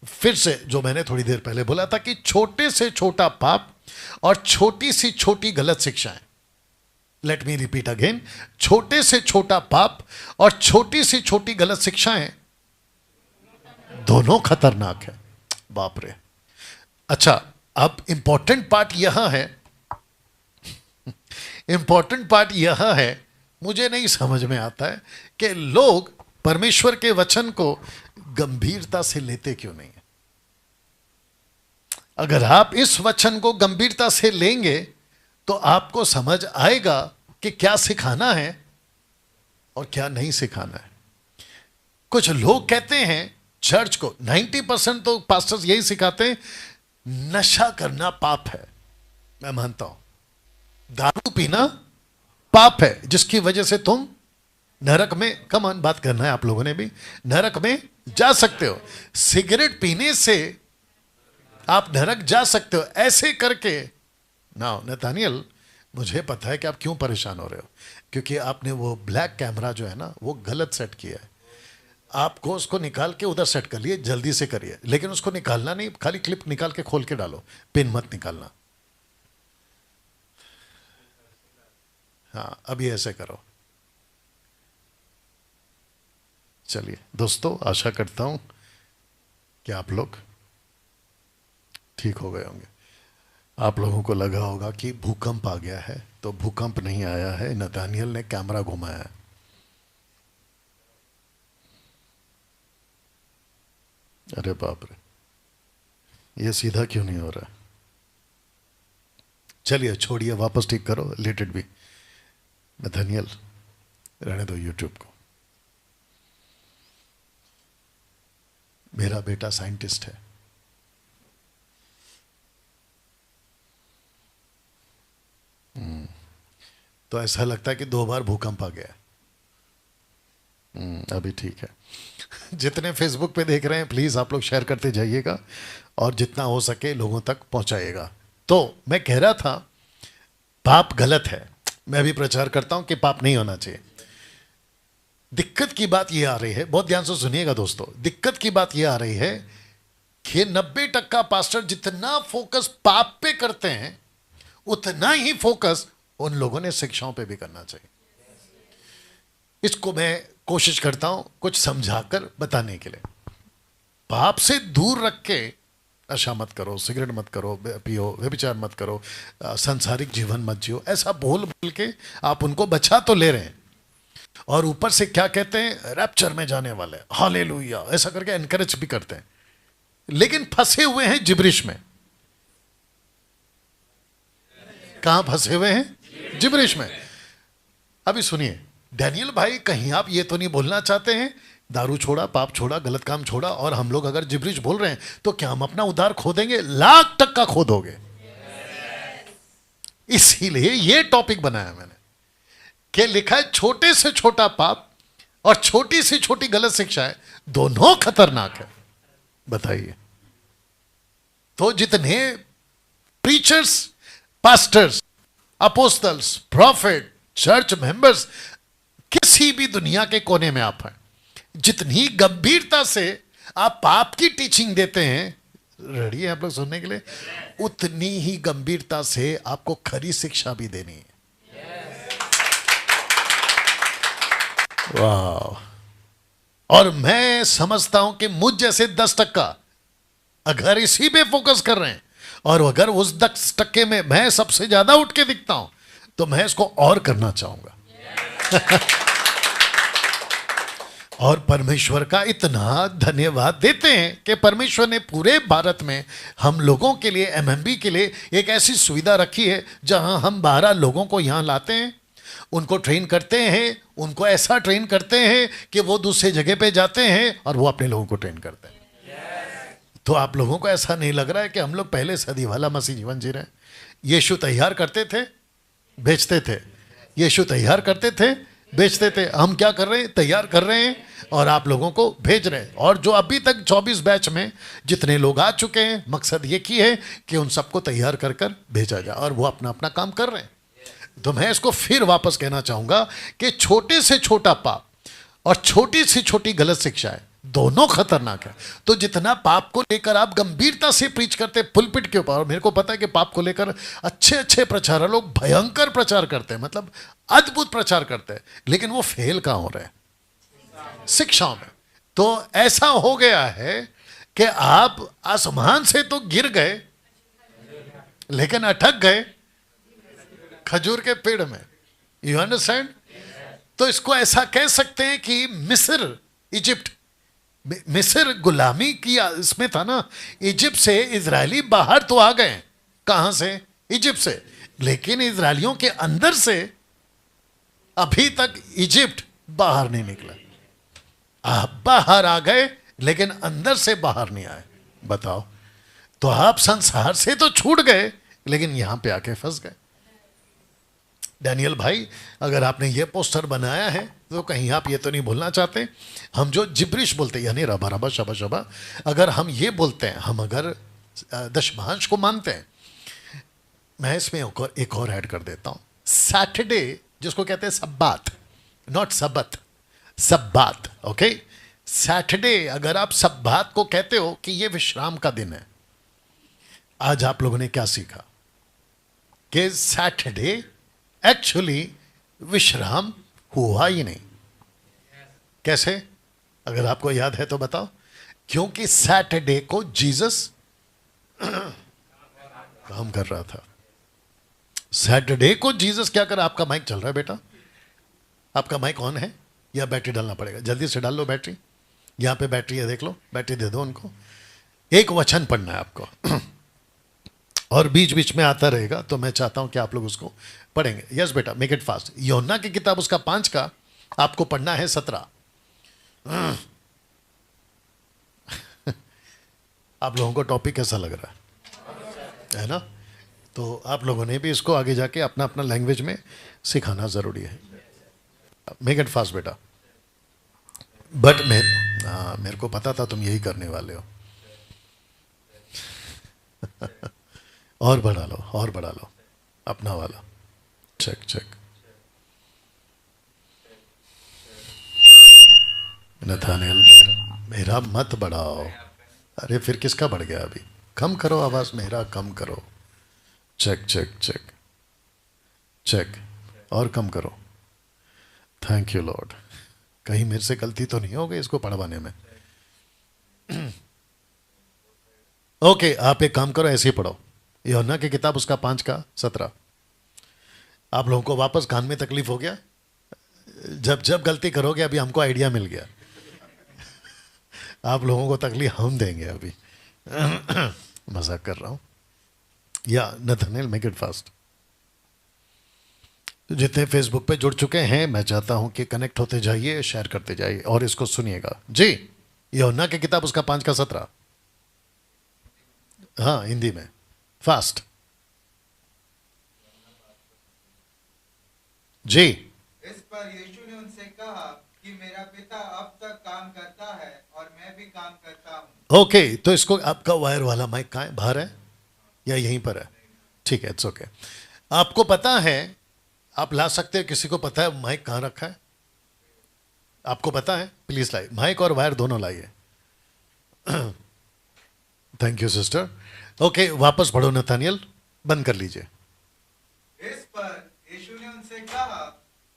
फिर से, जो मैंने थोड़ी देर पहले बोला था कि छोटे से छोटा पाप और छोटी सी छोटी गलत शिक्षाएं। लेट मी रिपीट अगेन, छोटे से छोटा पाप और छोटी सी छोटी गलत शिक्षाएं दोनों खतरनाक है। बाप रे। अच्छा, अब इंपॉर्टेंट पार्ट यह है, इंपॉर्टेंट पार्ट यह है, मुझे नहीं समझ में आता है कि लोग परमेश्वर के वचन को गंभीरता से लेते क्यों नहीं है। अगर आप इस वचन को गंभीरता से लेंगे तो आपको समझ आएगा कि क्या सिखाना है और क्या नहीं सिखाना है। कुछ लोग कहते हैं चर्च को, 90% तो पास्टर्स यही सिखाते हैं, नशा करना पाप है। मैं मानता हूं दारू पीना पाप है, जिसकी वजह से तुम नरक में, कमान बात करना है आप लोगों ने भी, नरक में जा सकते हो। सिगरेट पीने से आप नरक जा सकते हो। ऐसे करके ना नतानियल, मुझे पता है कि आप क्यों परेशान हो रहे हो, क्योंकि आपने वो ब्लैक कैमरा जो है ना वो गलत सेट किया है। आपको उसको निकाल के उधर सेट कर लिए, जल्दी से करिए, लेकिन उसको निकालना नहीं, खाली क्लिप निकाल के खोल के डालो, पिन मत निकालना। हाँ, अभी ऐसे करो। चलिए दोस्तों, आशा करता हूं कि आप लोग ठीक हो गए होंगे। आप लोगों को लगा होगा कि भूकंप आ गया है, तो भूकंप नहीं आया है, नतानियल ने कैमरा घुमाया है। अरे बाप रे, ये सीधा क्यों नहीं हो रहा? चलिए छोड़िए, वापस ठीक करो, लेट इट बी। नतानियल रहने दो यूट्यूब को। मेरा बेटा साइंटिस्ट है, तो ऐसा लगता है कि 2 बार भूकंप आ गया। अभी ठीक है। जितने फेसबुक पे देख रहे हैं प्लीज आप लोग शेयर करते जाइएगा और जितना हो सके लोगों तक पहुंचाइएगा। तो मैं कह रहा था पाप गलत है, मैं भी प्रचार करता हूं कि पाप नहीं होना चाहिए। दिक्कत की बात यह आ रही है, बहुत ध्यान से सुनिएगा दोस्तों, दिक्कत की बात यह आ रही है कि 90% पास्टर जितना फोकस पाप पे करते हैं उतना ही फोकस उन लोगों ने शिक्षाओं पे भी करना चाहिए। इसको मैं कोशिश करता हूं कुछ समझाकर बताने के लिए। पाप से दूर रख के नशा मत करो, सिगरेट मत करो, पियो, व्यभिचार मत करो, सांसारिक जीवन मत जियो, ऐसा बोल बोल के आप उनको बचा तो ले रहे हैं, और ऊपर से क्या कहते हैं, रैप्चर में जाने वाले, हालेलुया, ऐसा करके एनकरेज भी करते हैं, लेकिन फंसे हुए हैं जिब्रिश में। कहां फंसे हुए हैं? जिब्रिश में। अभी सुनिए डैनियल भाई, कहीं आप ये तो नहीं बोलना चाहते हैं दारू छोड़ा, पाप छोड़ा, गलत काम छोड़ा, और हम लोग अगर जिब्रिश बोल रहे हैं तो क्या हम अपना उद्धार खो देंगे? लाख टक्का खो दोगे। इसीलिए ये टॉपिक बनाया मैंने कि लिखा है छोटे से छोटा पाप और छोटी से छोटी गलत शिक्षाएं दोनों खतरनाक है। बताइए, तो जितने preachers, pastors, apostles, profit, church members, किसी भी दुनिया के कोने में आप हैं, जितनी गंभीरता से आप पाप की टीचिंग देते हैं, रेडी है आप लोग सुनने के लिए, उतनी ही गंभीरता से आपको खरी शिक्षा भी देनी है। वाह। और मैं समझता हूं कि मुझ जैसे 10% अगर इसी पे फोकस कर रहे हैं, और अगर उस 10% में मैं सबसे ज्यादा उठ के दिखता हूं, तो मैं इसको और करना चाहूंगा। और परमेश्वर का इतना धन्यवाद देते हैं कि परमेश्वर ने पूरे भारत में हम लोगों के लिए, एमएमबी के लिए एक ऐसी सुविधा रखी है जहां हम 12 लोगों को यहां लाते हैं, उनको ट्रेन करते हैं, उनको ऐसा ट्रेन करते हैं कि वो दूसरे जगह पे जाते हैं और वो अपने लोगों को ट्रेन करते हैं। तो आप लोगों को ऐसा नहीं लग रहा है कि हम लोग पहले सदी वाला मसीह जीवन जी रहे हैं? यीशु तैयार करते थे, बेचते थे, यीशु तैयार करते थे, बेचते थे, हम क्या कर रहे हैं? तैयार कर रहे हैं और आप लोगों को भेज रहे हैं। और जो अभी तक 24 बैच में जितने लोग आ चुके हैं, मकसद ये की है कि उन सबको तैयार कर कर भेजा जाए, और वो अपना अपना काम कर रहे हैं। तो मैं इसको फिर वापस कहना चाहूंगा कि छोटे से छोटा पाप और छोटी से छोटी गलत शिक्षाएं दोनों खतरनाक है। तो जितना पाप को लेकर आप गंभीरता से प्रीच करते पुलपिट के ऊपर, और मेरे को पता है कि पाप को लेकर अच्छे अच्छे प्रचारक लोग भयंकर प्रचार करते हैं, मतलब अद्भुत प्रचार करते हैं, लेकिन वो फेल कहां हो रहे हैं? शिक्षाओं में। तो ऐसा हो गया है कि आप आसमान से तो गिर गए, लेकिन अटक गए खजूर के पेड़ में। You understand? तो इसको ऐसा कह सकते हैं कि मिस्र, इजिप्ट, मिस्र गुलामी की इसमें था ना, इजिप्ट से इजरायली बाहर तो आ गए। कहां से? इजिप्ट से। लेकिन इजरायलियों के अंदर से अभी तक इजिप्ट बाहर नहीं निकला। आप बाहर आ गए लेकिन अंदर से बाहर नहीं आए। बताओ, तो आप संसार से तो छूट गए लेकिन यहां पे आके फंस गए। डैनियल भाई, अगर आपने ये पोस्टर बनाया है तो कहीं आप ये तो नहीं भूलना चाहते, हम जो जिब्रिश बोलते हैं, यानी रबा रबा शबा शबा, अगर हम ये बोलते हैं, हम अगर दशमांश को मानते हैं, मैं इसमें एक और ऐड कर देता हूं। सैटरडे जिसको कहते हैं सब्बात, नॉट सबत, सब्बात, ओके। सैटरडे अगर आप सब्बात को कहते हो कि ये विश्राम का दिन है, आज आप लोगों ने क्या सीखा? कि सैटरडे एक्चुअली विश्राम हुआ ही नहीं। कैसे? अगर आपको याद है तो बताओ। क्योंकि सैटरडे को जीसस काम कर रहा था। सैटरडे को जीसस क्या कर, आपका माइक चल रहा है बेटा, आपका माइक ऑन है या बैटरी डालना पड़ेगा? जल्दी से डाल लो बैटरी, यहाँ पे बैटरी है, देख लो, बैटरी दे दो उनको। एक वचन पढ़ना है आपको और बीच बीच में आता रहेगा, तो मैं चाहता हूं कि आप लोग उसको पढ़ेंगे। यस बेटा, मेक इट फास्ट। यूहन्ना की किताब उसका 5 का आपको पढ़ना है 17। आप लोगों को टॉपिक कैसा लग रहा है ना? तो आप लोगों ने भी इसको आगे जाके अपना अपना लैंग्वेज में सिखाना ज़रूरी है। मेक इट फास्ट बेटा। बट मेरे को पता था तुम यही करने वाले हो। और बढ़ा लो, और बढ़ा लो अपना वाला। Check check. नथानियल, मेरा मत बढ़ाओ। अरे फिर किसका बढ़ गया? अभी कम करो आवाज, मेरा कम करो। चेक चेक चेक चेक, और कम करो। Thank you Lord. कहीं मेरे से गलती तो नहीं हो गई इसको पढ़वाने में? ओके, आप एक काम करो, ऐसे ही पढ़ो। यूहन्ना की किताब उसका 5 का 17। आप लोगों को वापस कान में तकलीफ हो गया? जब जब गलती करोगे, अभी हमको आइडिया मिल गया। आप लोगों को तकलीफ हम देंगे अभी। मजाक कर रहा हूं। या नथानियल, मेक इट फास्ट। जितने फेसबुक पे जुड़ चुके हैं, मैं चाहता हूं कि कनेक्ट होते जाइए, शेयर करते जाइए और इसको सुनिएगा जी। यूहन्ना की किताब उसका 5 का 17। हाँ, हिंदी में फास्ट जी। इस पर यीशु ने उनसे कहा कि मेरा पिता अब तक काम करता है और मैं भी काम करता हूँ। ओके, तो इसको, आपका वायर वाला माइक कहाँ है? बाहर है या यहीं पर है? ठीक है, इट्स ओके। आपको पता है, आप ला सकते हैं, किसी को पता है माइक कहाँ रखा है? आपको पता है? प्लीज लाइए, माइक और वायर दोनों लाइए। Thank you sister. ओके, वापस पढ़ो नथानियल, बंद कर लीजिए। इस पर यीशु ने उनसे कहा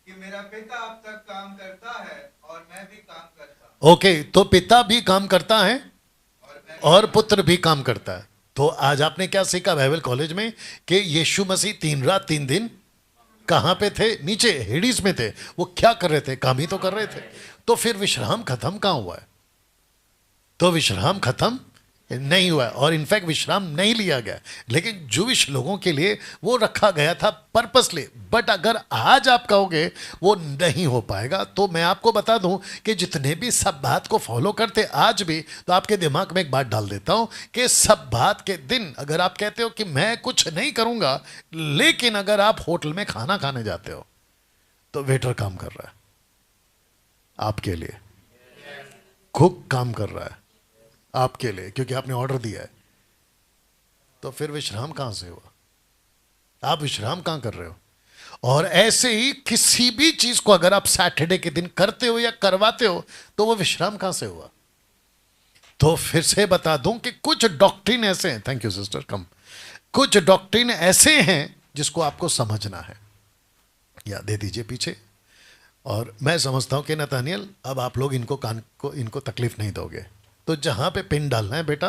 कि मेरा पिता अब तक काम करता है और मैं भी काम करता हूँ। ओके, तो पिता भी काम करता है और पुत्र भी काम करता है। तो आज आपने क्या सीखा बाइबल कॉलेज में? कि यीशु मसीह 3 रात 3 दिन कहां पे थे? नीचे हेडिस में थे। वो क्या कर रहे थे? काम ही तो कर रहे थे। तो फिर विश्राम खत्म कहां हुआ है? तो विश्राम खत्म नहीं हुआ, और इनफैक्ट विश्राम नहीं लिया गया, लेकिन जूविश लोगों के लिए वो रखा गया था पर्पसली। बट अगर आज आप कहोगे वो नहीं हो पाएगा, तो मैं आपको बता दूं कि जितने भी सब बात को फॉलो करते आज भी, तो आपके दिमाग में एक बात डाल देता हूं कि सब बात के दिन अगर आप कहते हो कि मैं कुछ नहीं करूंगा, लेकिन अगर आप होटल में खाना खाने जाते हो तो वेटर काम कर रहा है आपके लिए, कुक काम कर रहा है आपके लिए, क्योंकि आपने ऑर्डर दिया है। तो फिर विश्राम कहां से हुआ? आप विश्राम कहां कर रहे हो? और ऐसे ही किसी भी चीज को अगर आप सैटरडे के दिन करते हो या करवाते हो, तो वो विश्राम कहां से हुआ? तो फिर से बता दूं कि कुछ डॉक्ट्रिन ऐसे हैं, थैंक यू सिस्टर, कम, कुछ डॉक्ट्रिन ऐसे हैं जिसको आपको समझना है। या दे दीजिए पीछे। और मैं समझता हूं कि नथानियल, अब आप लोग इनको कान को, इनको तकलीफ नहीं दोगे। तो जहां पे पिन डालना है बेटा,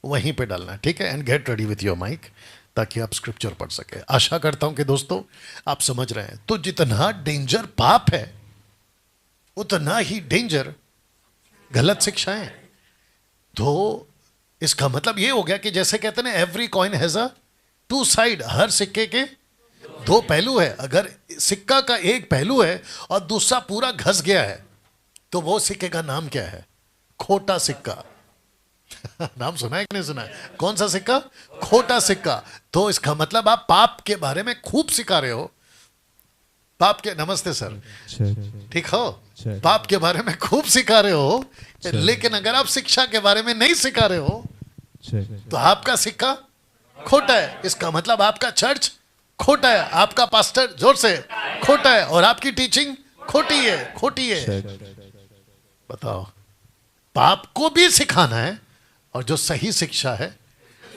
वहीं पे डालना है, ठीक है? And get ready with your mic, ताकि आप स्क्रिप्चर पढ़ सके। आशा करता हूं कि दोस्तों आप समझ रहे हैं। तो जितना डेंजर पाप है, उतना ही डेंजर गलत शिक्षाएं। तो इसका मतलब ये हो गया कि जैसे कहते हैं ना, every coin has a 2 side, हर सिक्के के 2 पहलू है। अगर सिक्का का एक पहलू है और दूसरा पूरा घस गया है, तो वो सिक्के का नाम क्या है? खोटा सिक्का। नाम सुना है कि नहीं सुना है? कौन सा सिक्का? खोटा सिक्का। तो इसका मतलब आप पाप के बारे में खूब सिखा रहे हो। पाप के, नमस्ते सर, ठीक हो? पाप के बारे में खूब सिखा रहे हो, लेकिन अगर आप शिक्षा के बारे में नहीं सिखा रहे हो, तो आपका सिक्का खोटा है। इसका मतलब आपका चर्च खोटा है, आपका पास्टर, जोर से, खोटा है, और आपकी टीचिंग खोटी है, खोटी है। बताओ, पाप को भी सिखाना है और जो सही शिक्षा है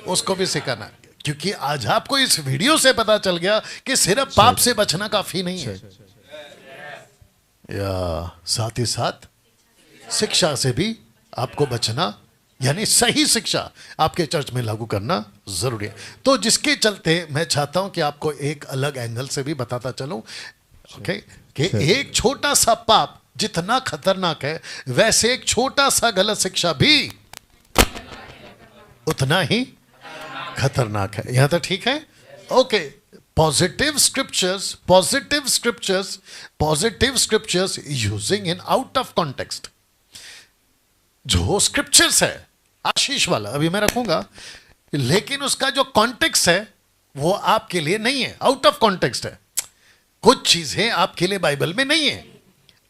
उसको भी सिखाना है। क्योंकि आज आपको इस वीडियो से पता चल गया कि सिर्फ पाप से बचना काफी नहीं है, या साथ ही साथ शिक्षा से भी आपको बचना यानी सही शिक्षा आपके चर्च में लागू करना जरूरी है। तो जिसके चलते मैं चाहता हूं कि आपको एक अलग एंगल से भी बताता चलूं, ओके, कि एक छोटा सा पाप जितना खतरनाक है, वैसे एक छोटा सा गलत शिक्षा भी उतना ही खतरनाक है। यहां तक ठीक है? Okay. Positive scriptures using in out of context. जो स्क्रिप्चर्स है आशीष वाला अभी मैं रखूंगा, लेकिन उसका जो कॉन्टेक्स्ट है वो आपके लिए नहीं है, आउट ऑफ कॉन्टेक्स्ट है। कुछ चीजें आपके लिए बाइबल में नहीं है,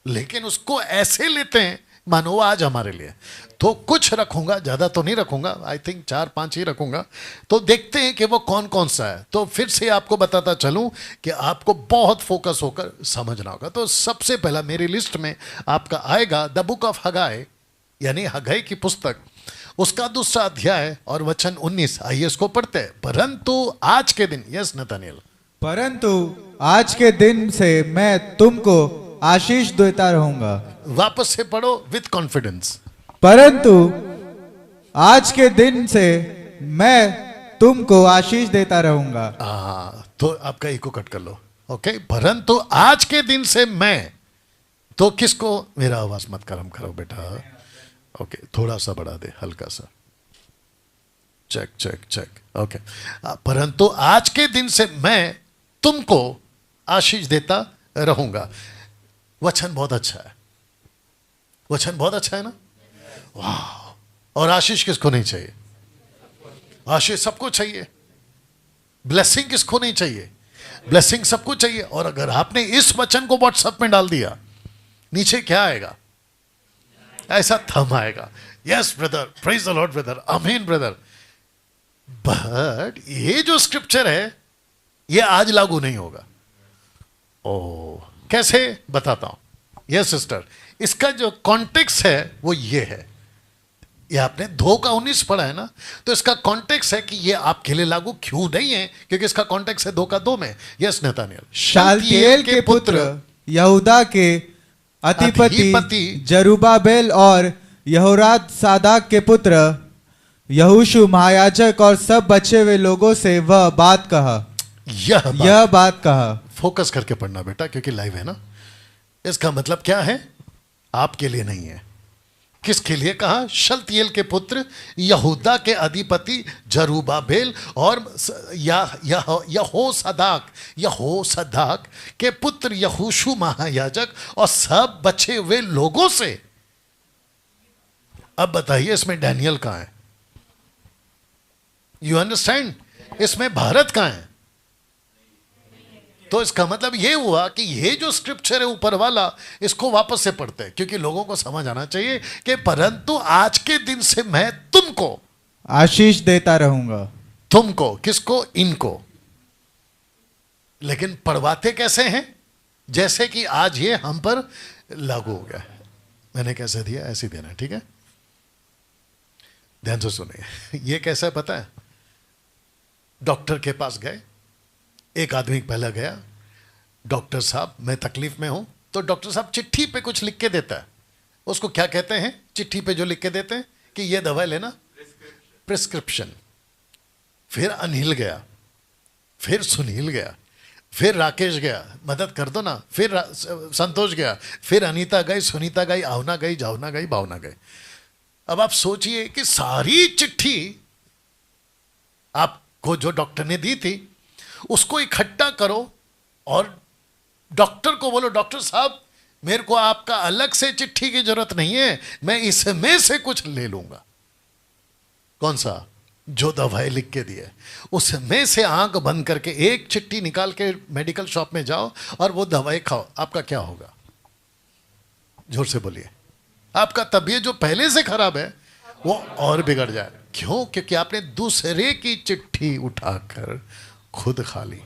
लेकिन उसको ऐसे लेते हैं मानो वो आज हमारे लिए। तो कुछ रखूंगा, ज्यादा तो नहीं रखूंगा, आई थिंक 4-5 ही रखूंगा। तो देखते हैं कि वो कौन कौन सा है। तो फिर से आपको बताता चलूं कि आपको बहुत फोकस होकर समझना होगा। तो सबसे पहला मेरी लिस्ट में आपका आएगा द बुक ऑफ हगाई, यानी हगाई की पुस्तक, उसका 2रा अध्याय और वचन 19। आइए इसको पढ़ते हैं। परंतु आज के दिन, यस नतानियल, परंतु आज के दिन से मैं तुमको आशीष देता रहूंगा। वापस से पढ़ो विथ कॉन्फिडेंस। परंतु आज के दिन से मैं तुमको आशीष देता रहूंगा। तो आपका इको कट कर लो। ओके, परंतु आज के दिन से मैं, तो किसको, मेरा आवाज मत गरम करो बेटा। ओके, थोड़ा सा बढ़ा दे, हल्का सा। Check check check. ओके, परंतु आज के दिन से मैं तुमको आशीष देता रहूंगा। वचन बहुत अच्छा है, वचन बहुत अच्छा है ना। वाह। और आशीष किसको नहीं चाहिए? आशीष सबको चाहिए। ब्लेसिंग किसको नहीं चाहिए? ब्लेसिंग सबको चाहिए। और अगर आपने इस वचन को व्हाट्सएप में डाल दिया, नीचे क्या आएगा? ऐसा थम आएगा। Yes brother, praise the Lord brother, आमीन ब्रदर। बट ये जो स्क्रिप्चर है ये आज लागू नहीं होगा। ओ, कैसे बताता हूं। यस सिस्टर, इसका जो कॉन्टेक्स्ट है वो ये है। ये आपने 2:19 पढ़ा है ना, तो इसका कॉन्टेक्स्ट है कि ये आपके लिए लागू क्यों नहीं है, क्योंकि इसका कॉन्टेक्स्ट है 2:2 में। यस नतानियल, शालतिएल के पुत्र यहूदा के अधिपति जरुब्बाबेल और यहोराद सादाक के पुत्र यहोशू महायाजक और सब बचे हुए लोगों से वह बात कहा। यह बात कहा। फोकस करके पढ़ना बेटा, क्योंकि लाइव है ना। इसका मतलब क्या है? आपके लिए नहीं है। किसके लिए कहा? शलतिएल के पुत्र यहूदा के अधिपति जरुब्बाबेल और यहोसदाक के पुत्र यहोशू महायाजक और सब बचे हुए लोगों से। अब बताइए इसमें डैनियल कहां है? You understand? इसमें भारत कहां है? तो इसका मतलब यह हुआ कि ये जो स्क्रिप्चर है ऊपर वाला, इसको वापस से पढ़ते हैं, क्योंकि लोगों को समझ आना चाहिए कि परंतु आज के दिन से मैं तुमको आशीष देता रहूंगा। तुमको, किसको? इनको। लेकिन पढ़वाते कैसे हैं? जैसे कि आज ये हम पर लागू हो गया। मैंने कैसे दिया, ऐसे देना, ठीक है? ध्यान से सुनिए। ये कैसा है पता है? डॉक्टर के पास गए, एक आदमी पहले गया, डॉक्टर साहब मैं तकलीफ में हूं। तो डॉक्टर साहब चिट्ठी पे कुछ लिख के देता है। उसको क्या कहते हैं? चिट्ठी पे जो लिख के देते हैं कि ये दवाई लेना, प्रिस्क्रिप्शन। फिर अनिल गया, फिर सुनील गया, फिर राकेश गया, मदद कर दो ना, फिर संतोष गया, फिर अनीता गई, सुनीता गई, आवना गई, जावना गई, भावना गई। अब आप सोचिए कि सारी चिट्ठी आपको जो डॉक्टर ने दी थी उसको इकट्ठा करो और डॉक्टर को बोलो, डॉक्टर साहब मेरे को आपका अलग से चिट्ठी की जरूरत नहीं है, मैं इसमें से कुछ ले लूंगा। कौन सा? जो दवाई लिख के दिए उसमें से आंख बंद करके एक चिट्ठी निकाल के मेडिकल शॉप में जाओ और वो दवाई खाओ। आपका क्या होगा? जोर से बोलिए। आपका तबीयत जो पहले से खराब है वो और बिगड़ जाए। क्यों? क्योंकि आपने दूसरे की चिट्ठी उठाकर खुद खा ली।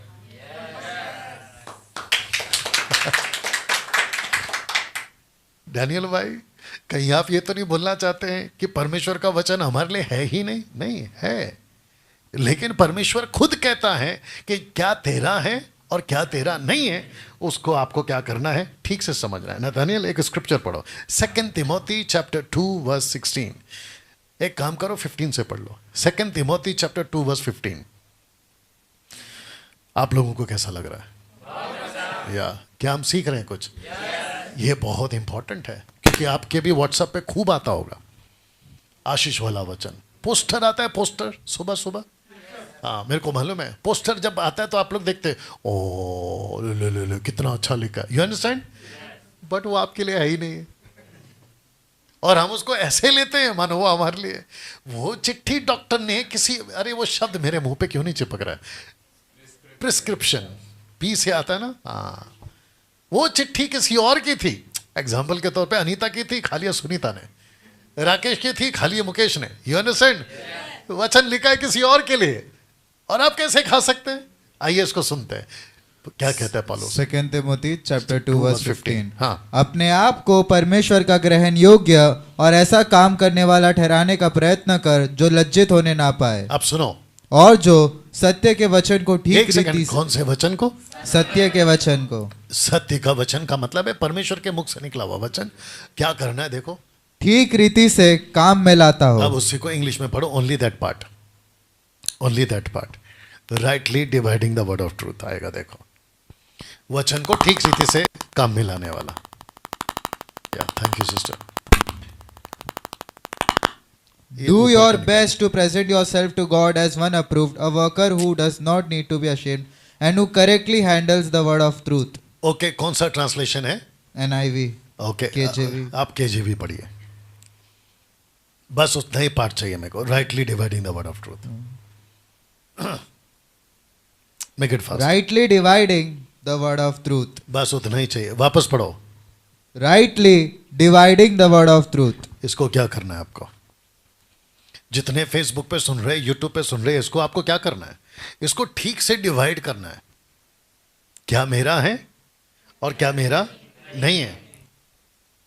डैनियल भाई, कहीं आप ये तो नहीं बोलना चाहते हैं कि परमेश्वर का वचन हमारे लिए है ही नहीं? नहीं है, लेकिन परमेश्वर खुद कहता है कि क्या तेरा है और क्या तेरा नहीं है, उसको आपको क्या करना है, ठीक से समझना है। नतानियल, एक स्क्रिप्चर पढ़ो, 2 तिमोथी चैप्टर 2 वर्स 16। एक काम करो 15 से पढ़ लो, 2 तिमोथी चैप्टर 2 वर्स 15। आप लोगों को कैसा लग रहा है? या क्या हम सीख रहे हैं कुछ? ये बहुत इंपॉर्टेंट है, क्योंकि आपके भी व्हाट्सएप पे खूब आता होगा आशीष वाला वचन। पोस्टर आता है, पोस्टर सुबह सुबह। हाँ, मेरे को मालूम है, पोस्टर जब आता है तो आप लोग देखते ओ ले कितना अच्छा लिखा है, यू अंडरस्टैंड, बट वो आपके लिए है ही नहीं है, और हम उसको ऐसे लेते हैं मानो वो हमारे लिए। वो चिट्ठी डॉक्टर ने किसी, अरे वो शब्द मेरे मुंह पे क्यों नहीं चिपक रहा है, प्रिस्क्रिप्शन, पी से आता है ना। हाँ, वो चिट्ठी किसी और की थी, एग्जाम्पल के तौर पे अनीता की थी, खा लिया सुनीता ने, राकेश की थी, खा लिया मुकेश ने, यू अंडरस्टैंड। वचन लिखा है किसी और के लिए, और आप कैसे खा सकते हैं? आइए इसको सुनते हैं, क्या कहता है पौलुस। 2 तिमोथी चैप्टर 2 वर्स 15। हाँ, अपने आप को परमेश्वर का ग्रहण योग्य और ऐसा काम करने वाला ठहराने का प्रयत्न कर जो लज्जित होने ना पाए। अब सुनो, और जो सत्य के वचन को ठीक एक सेकंड, रीति से, कौन से वचन को? सत्य के वचन को, सत्य का वचन का मतलब है परमेश्वर के मुख से निकला हुआ वचन। क्या करना है देखो, ठीक रीति से काम में लाता हो। अब उसी को इंग्लिश में पढ़ो, only that part, only that part, rightly dividing the word of truth आएगा। देखो, वचन को ठीक रीति से काम में लाने वाला। क्या, thank you sister. Do your best to present yourself to God as one approved, a worker who does not need to be ashamed and who correctly handles the word of truth. Okay, कौन सा translation है? NIV, okay, KJV। आप KJV पढ़िए, बस उतना ही part चाहिए मेरे को, rightly dividing the word of truth. Make it fast. Rightly dividing the word of truth. बस उतना ही चाहिए, वापस पढ़ो। Rightly dividing the word of truth. इसको क्या करना है आपको? जितने फेसबुक पे सुन रहे, यूट्यूब पे सुन रहे, इसको आपको क्या करना है? इसको ठीक से डिवाइड करना है, क्या मेरा है और क्या मेरा नहीं है।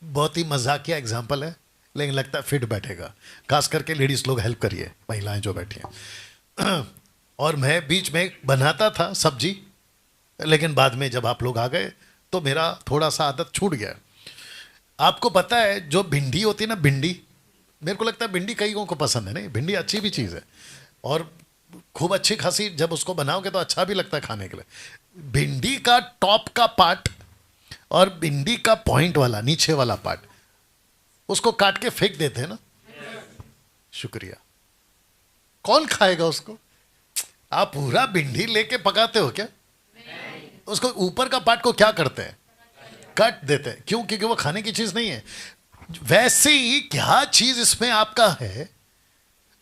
बहुत ही मजाकिया एग्जाम्पल है, लेकिन लगता है फिट बैठेगा, खास करके लेडीज लोग हेल्प करिए, महिलाएं जो बैठी हैं। और मैं बीच में बनाता था सब्जी, लेकिन बाद में जब आप लोग आ गए तो मेरा थोड़ा सा आदत छूट गया। आपको पता है जो भिंडी होती है ना, भिंडी, मेरे को लगता है भिंडी कईयों को पसंद है, नहीं? भिंडी अच्छी भी चीज़ है, और खूब अच्छी खासी जब उसको बनाओगे तो अच्छा भी लगता है खाने के लिए। भिंडी का टॉप का पार्ट और भिंडी का पॉइंट वाला नीचे वाला पार्ट, उसको काट के फेंक देते हैं ना। शुक्रिया। कौन खाएगा उसको? आप पूरा भिंडी लेके पकाते हो क्या? उसको ऊपर का पार्ट को क्या करते हैं? काट देते हैं। क्यों? क्योंकि वो खाने की चीज नहीं है। वैसे ही क्या चीज इसमें आपका है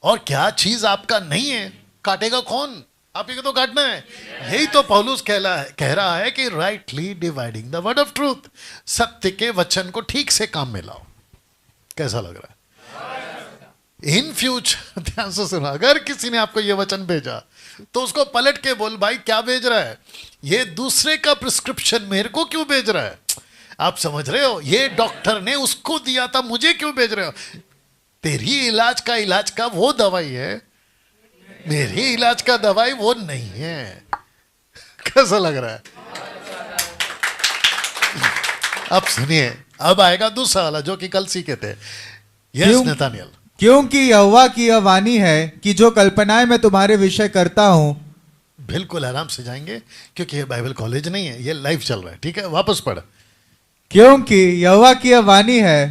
और क्या चीज आपका नहीं है, काटेगा कौन? आप ही को तो काटना है। यही तो पौलुस कह रहा है कि rightly dividing the word of truth, सत्य के वचन को ठीक से काम में लाओ। कैसा लग रहा है? इन फ्यूचर ध्यान से सुनो, अगर किसी ने आपको यह वचन भेजा तो उसको पलट के बोल, भाई क्या भेज रहा है ये? दूसरे का प्रिस्क्रिप्शन मेरे को क्यों भेज रहा है? आप समझ रहे हो? ये डॉक्टर ने उसको दिया था, मुझे क्यों भेज रहे हो? तेरी इलाज का वो दवाई है, मेरी इलाज का दवाई वो नहीं है। कैसा लग रहा है? अब सुनिए, अब आएगा दूसरा वाला जो कि कल सीखे थे। Yes Nathaniel. क्योंकि यहोवा की यह वाणी है कि जो कल्पनाएं मैं तुम्हारे विषय करता हूं। बिल्कुल आराम से जाएंगे क्योंकि ये बाइबल कॉलेज नहीं है, ये लाइव चल रहा है। ठीक है, वापस पढ़। क्योंकि यहोवा की यह वाणी है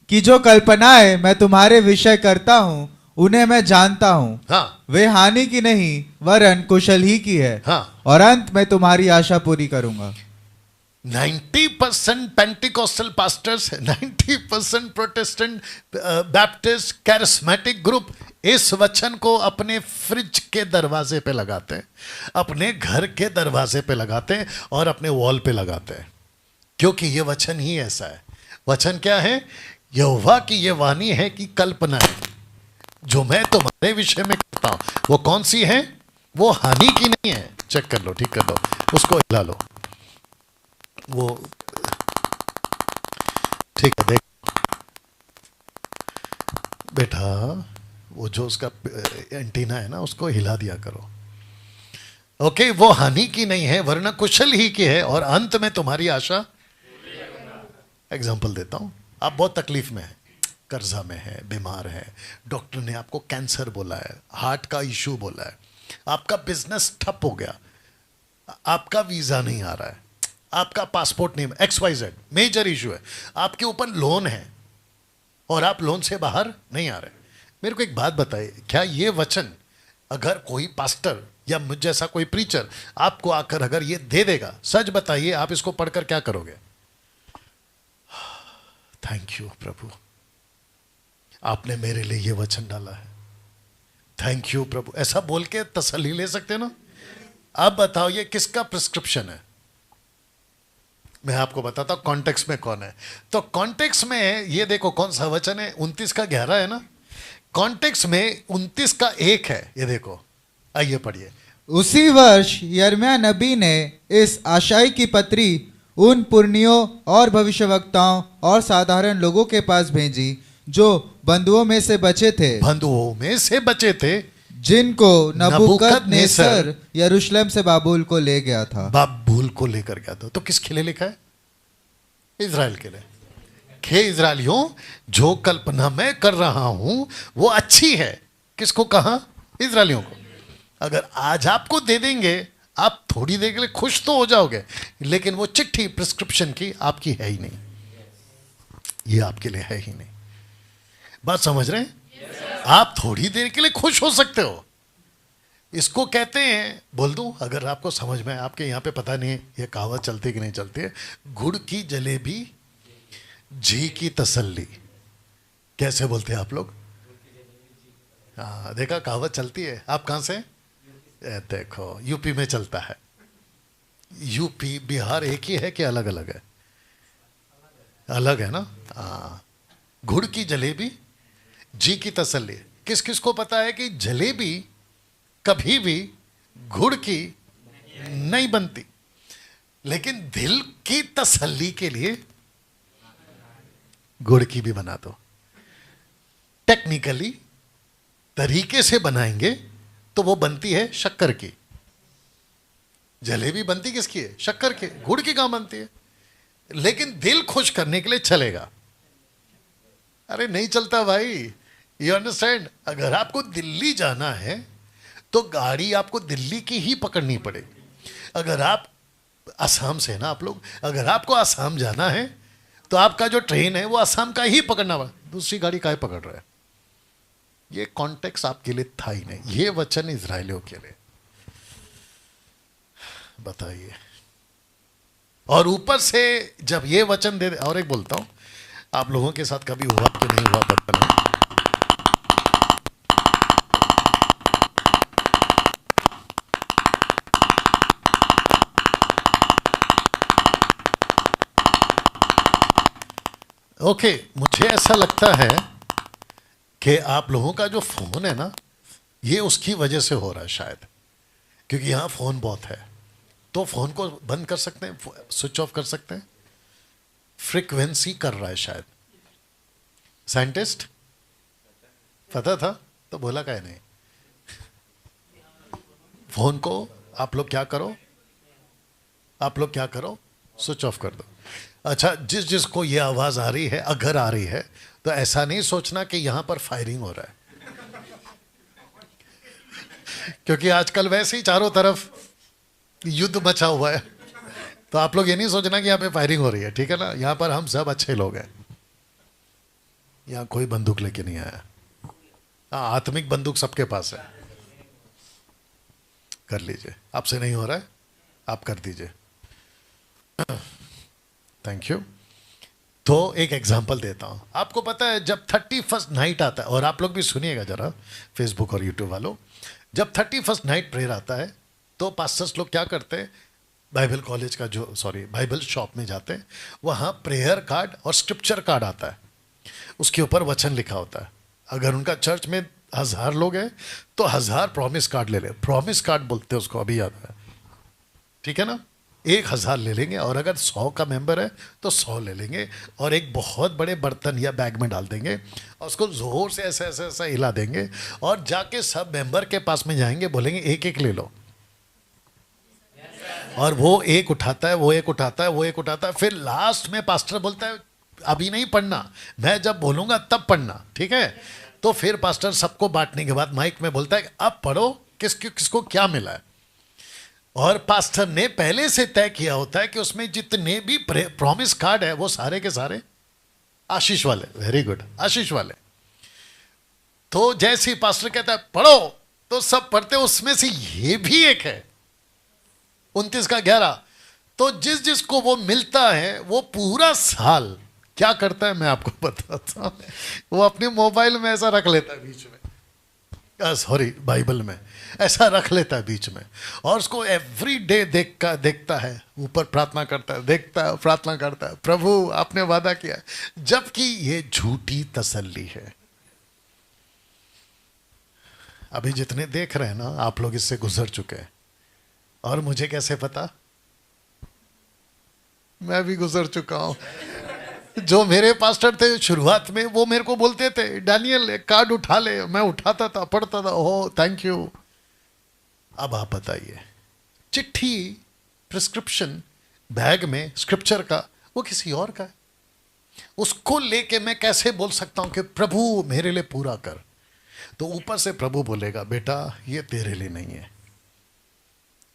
कि जो कल्पनाएं मैं तुम्हारे विषय करता हूं उन्हें मैं जानता हूं। हाँ, वे हानि की नहीं वरन कुशल ही की है। हाँ। और अंत में तुम्हारी आशा पूरी करूंगा। 90% Pentecostal pastors, 90% Protestant, Baptist, charismatic group इस वचन को अपने फ्रिज के दरवाजे पे लगाते हैं, अपने घर के दरवाजे पे लगाते हैं और अपने वॉल पे लगाते हैं, क्योंकि ये वचन ही ऐसा है। वचन क्या है? यहोवा की ये वाणी है कि कल्पना है जो मैं तुम्हारे विषय में करता हूं, वो कौन सी है? वो हानि की नहीं है। चेक कर लो, ठीक कर लो, उसको हिला लो। वो ठीक है, देख बेटा, वो जो उसका एंटीना है ना, उसको हिला दिया करो। ओके, वो हानि की नहीं है वरना कुशल ही की है और अंत में तुम्हारी आशा। एग्जाम्पल देता हूं, आप बहुत तकलीफ में हैं, कर्जा में है, बीमार है, डॉक्टर ने आपको कैंसर बोला है, हार्ट का इशू बोला है, आपका बिजनेस ठप हो गया, आपका वीज़ा नहीं आ रहा है, आपका पासपोर्ट नहीं, XYZ मेजर इशू है, आपके ऊपर लोन है और आप लोन से बाहर नहीं आ रहे। मेरे को एक बात बताइए, क्या ये वचन अगर कोई पास्टर या मुझ जैसा कोई प्रीचर आपको आकर अगर ये दे देगा, सच बताइए आप इसको पढ़कर क्या करोगे? थैंक यू प्रभु, आपने मेरे लिए ये वचन डाला है, थैंक यू प्रभु, ऐसा बोल के तसल्ली ले सकते ना? अब बताओ ये किसका प्रिस्क्रिप्शन है? मैं आपको बताता हूं कॉन्टेक्स्ट में कौन है। तो कॉन्टेक्स्ट में ये देखो कौन सा वचन है, 29 का 11 है ना, कॉन्टेक्स्ट में 29 का 1 है, ये देखो, आइए पढ़िए। उसी वर्ष यिर्मयाह नबी ने इस आशाई की पत्री उन पुरनियों और भविष्यवक्ताओं और साधारण लोगों के पास भेजी जो बंधुओं में से बचे थे, बंधुओं में से बचे थे, जिनको नबूकदनेस्सर यरूशलेम से बाबुल को ले गया था। बाबुल को लेकर गया था। तो किसके लिए लिखा है? इजराइल के लिए। हे इजराइलियों, जो कल्पना मैं कर रहा हूं वो अच्छी है। किसको कहा? इजराइलियों को। अगर आज आपको दे देंगे, आप थोड़ी देर के लिए खुश तो हो जाओगे, लेकिन वो चिट्ठी प्रिस्क्रिप्शन की आपकी है ही नहीं, ये आपके लिए है ही नहीं। बात समझ रहे हैं? आप थोड़ी देर के लिए खुश हो सकते हो, इसको कहते हैं, बोल दूं अगर आपको समझ में, आपके यहाँ पे पता नहीं ये कहावत चलती कि नहीं चलती है, गुड़ की जलेबी जी की तसल्ली। कैसे बोलते हैं आप लोग? हाँ देखा, कहावत चलती है। आप कहाँ से? देखो यूपी में चलता है। यूपी बिहार एक ही है कि अलग अलग है? अलग है ना। हाँ, गुड़ की जलेबी जी की तसल्ली। किस किस को पता है कि जलेबी कभी भी गुड़ की नहीं बनती, लेकिन दिल की तसल्ली के लिए गुड़ की भी बना दो। टेक्निकली तरीके से बनाएंगे तो वो बनती है शक्कर की। जलेबी बनती किसकी है? शक्कर की। गुड़ की कहां बनती है? लेकिन दिल खुश करने के लिए चलेगा। अरे नहीं चलता भाई, यू अंडरस्टैंड। अगर आपको दिल्ली जाना है तो गाड़ी आपको दिल्ली की ही पकड़नी पड़ेगी। अगर आप असम से ना, आप लोग अगर आपको असम जाना है तो आपका जो ट्रेन है वो असम का ही पकड़ना पड़ा, दूसरी गाड़ी काहे पकड़ रहा है? ये कॉन्टेक्स्ट आपके लिए था ही नहीं। ये वचन इजराइलियों के लिए। बताइए। और ऊपर से जब ये वचन दे, और एक बोलता हूं, आप लोगों के साथ कभी हुआ कि नहीं हुआ पता नहीं, ओके मुझे ऐसा लगता है कि आप लोगों का जो फोन है ना, ये उसकी वजह से हो रहा है शायद, क्योंकि यहाँ फोन बहुत है। तो फोन को बंद कर सकते हैं, स्विच ऑफ कर सकते हैं। फ्रीक्वेंसी कर रहा है शायद। साइंटिस्ट पता था तो बोला क्या नहीं। फोन को आप लोग क्या करो, आप लोग क्या करो, स्विच ऑफ कर दो। अच्छा, जिस जिसको ये आवाज आ रही है, अगर आ रही है, तो ऐसा नहीं सोचना कि यहां पर फायरिंग हो रहा है, क्योंकि आजकल वैसे ही चारों तरफ युद्ध मचा हुआ है। तो आप लोग ये नहीं सोचना कि यहाँ पे फायरिंग हो रही है, ठीक है ना। यहाँ पर हम सब अच्छे लोग हैं, यहाँ कोई बंदूक लेके नहीं आया। आत्मिक बंदूक सबके पास है। कर लीजिए, आपसे नहीं हो रहा है, आप कर दीजिए। Thank you. तो एक एग्जांपल देता हूं। आपको पता है जब 31st नाइट आता है, और आप लोग भी सुनिएगा जरा फेसबुक और यूट्यूब वालों, जब 31st नाइट प्रेयर आता है तो पास्टर्स लोग क्या करते हैं, बाइबल कॉलेज का जो बाइबल शॉप में जाते हैं, वहाँ प्रेयर कार्ड और स्क्रिप्चर कार्ड आता है, उसके ऊपर वचन लिखा होता है। अगर उनका चर्च में 1000 लोग हैं तो 1000 प्रॉमिस कार्ड ले ले, प्रॉमिस कार्ड बोलते हैं उसको, अभी याद है, ठीक है ना। 1000 ले लेंगे, और अगर 100 का मेंबर है तो 100 ले लेंगे, और एक बहुत बड़े बर्तन या बैग में डाल देंगे, और उसको जोर से ऐसे ऐसे ऐसा हिला देंगे, और जाके सब मेंबर के पास में जाएंगे, बोलेंगे एक एक ले लो। और वो एक उठाता है, वो एक उठाता है, वो एक उठाता है, फिर लास्ट में पास्टर बोलता है अभी नहीं पढ़ना, मैं जब बोलूंगा तब पढ़ना, ठीक है? तो फिर पास्टर सबको बांटने के बाद माइक में बोलता है कि अब पढ़ो किसको क्या मिला है। और पास्टर ने पहले से तय किया होता है कि उसमें जितने भी प्रॉमिस कार्ड है वो सारे के सारे आशीष वाले। वेरी गुड, आशीष वाले। तो जैसे ही पास्टर कहता है पढ़ो तो सब पढ़ते, उसमें से ये भी एक है 29/11। तो जिस जिसको वो मिलता है वो पूरा साल क्या करता है मैं आपको बताता हूं। वो अपने मोबाइल में ऐसा रख लेता है बीच में, सॉरी बाइबल में ऐसा रख लेता है बीच में, और उसको एवरी डे देखता है, ऊपर प्रार्थना करता है, देखता है, प्रार्थना करता है, प्रभु आपने वादा किया, जबकि ये झूठी तसल्ली है। अभी जितने देख रहे हैं ना, आप लोग इससे गुजर चुके हैं, और मुझे कैसे पता? मैं भी गुजर चुका हूं। जो मेरे पास्टर थे शुरुआत में, वो मेरे को बोलते थे डैनियल एक कार्ड उठा ले, मैं उठाता था, पढ़ता था, ओह थैंक यू। अब आप बताइए, चिट्ठी प्रिस्क्रिप्शन बैग में स्क्रिप्चर का, वो किसी और का है, उसको लेके मैं कैसे बोल सकता हूं कि प्रभु मेरे लिए पूरा कर? तो ऊपर से प्रभु बोलेगा बेटा ये तेरे लिए नहीं है।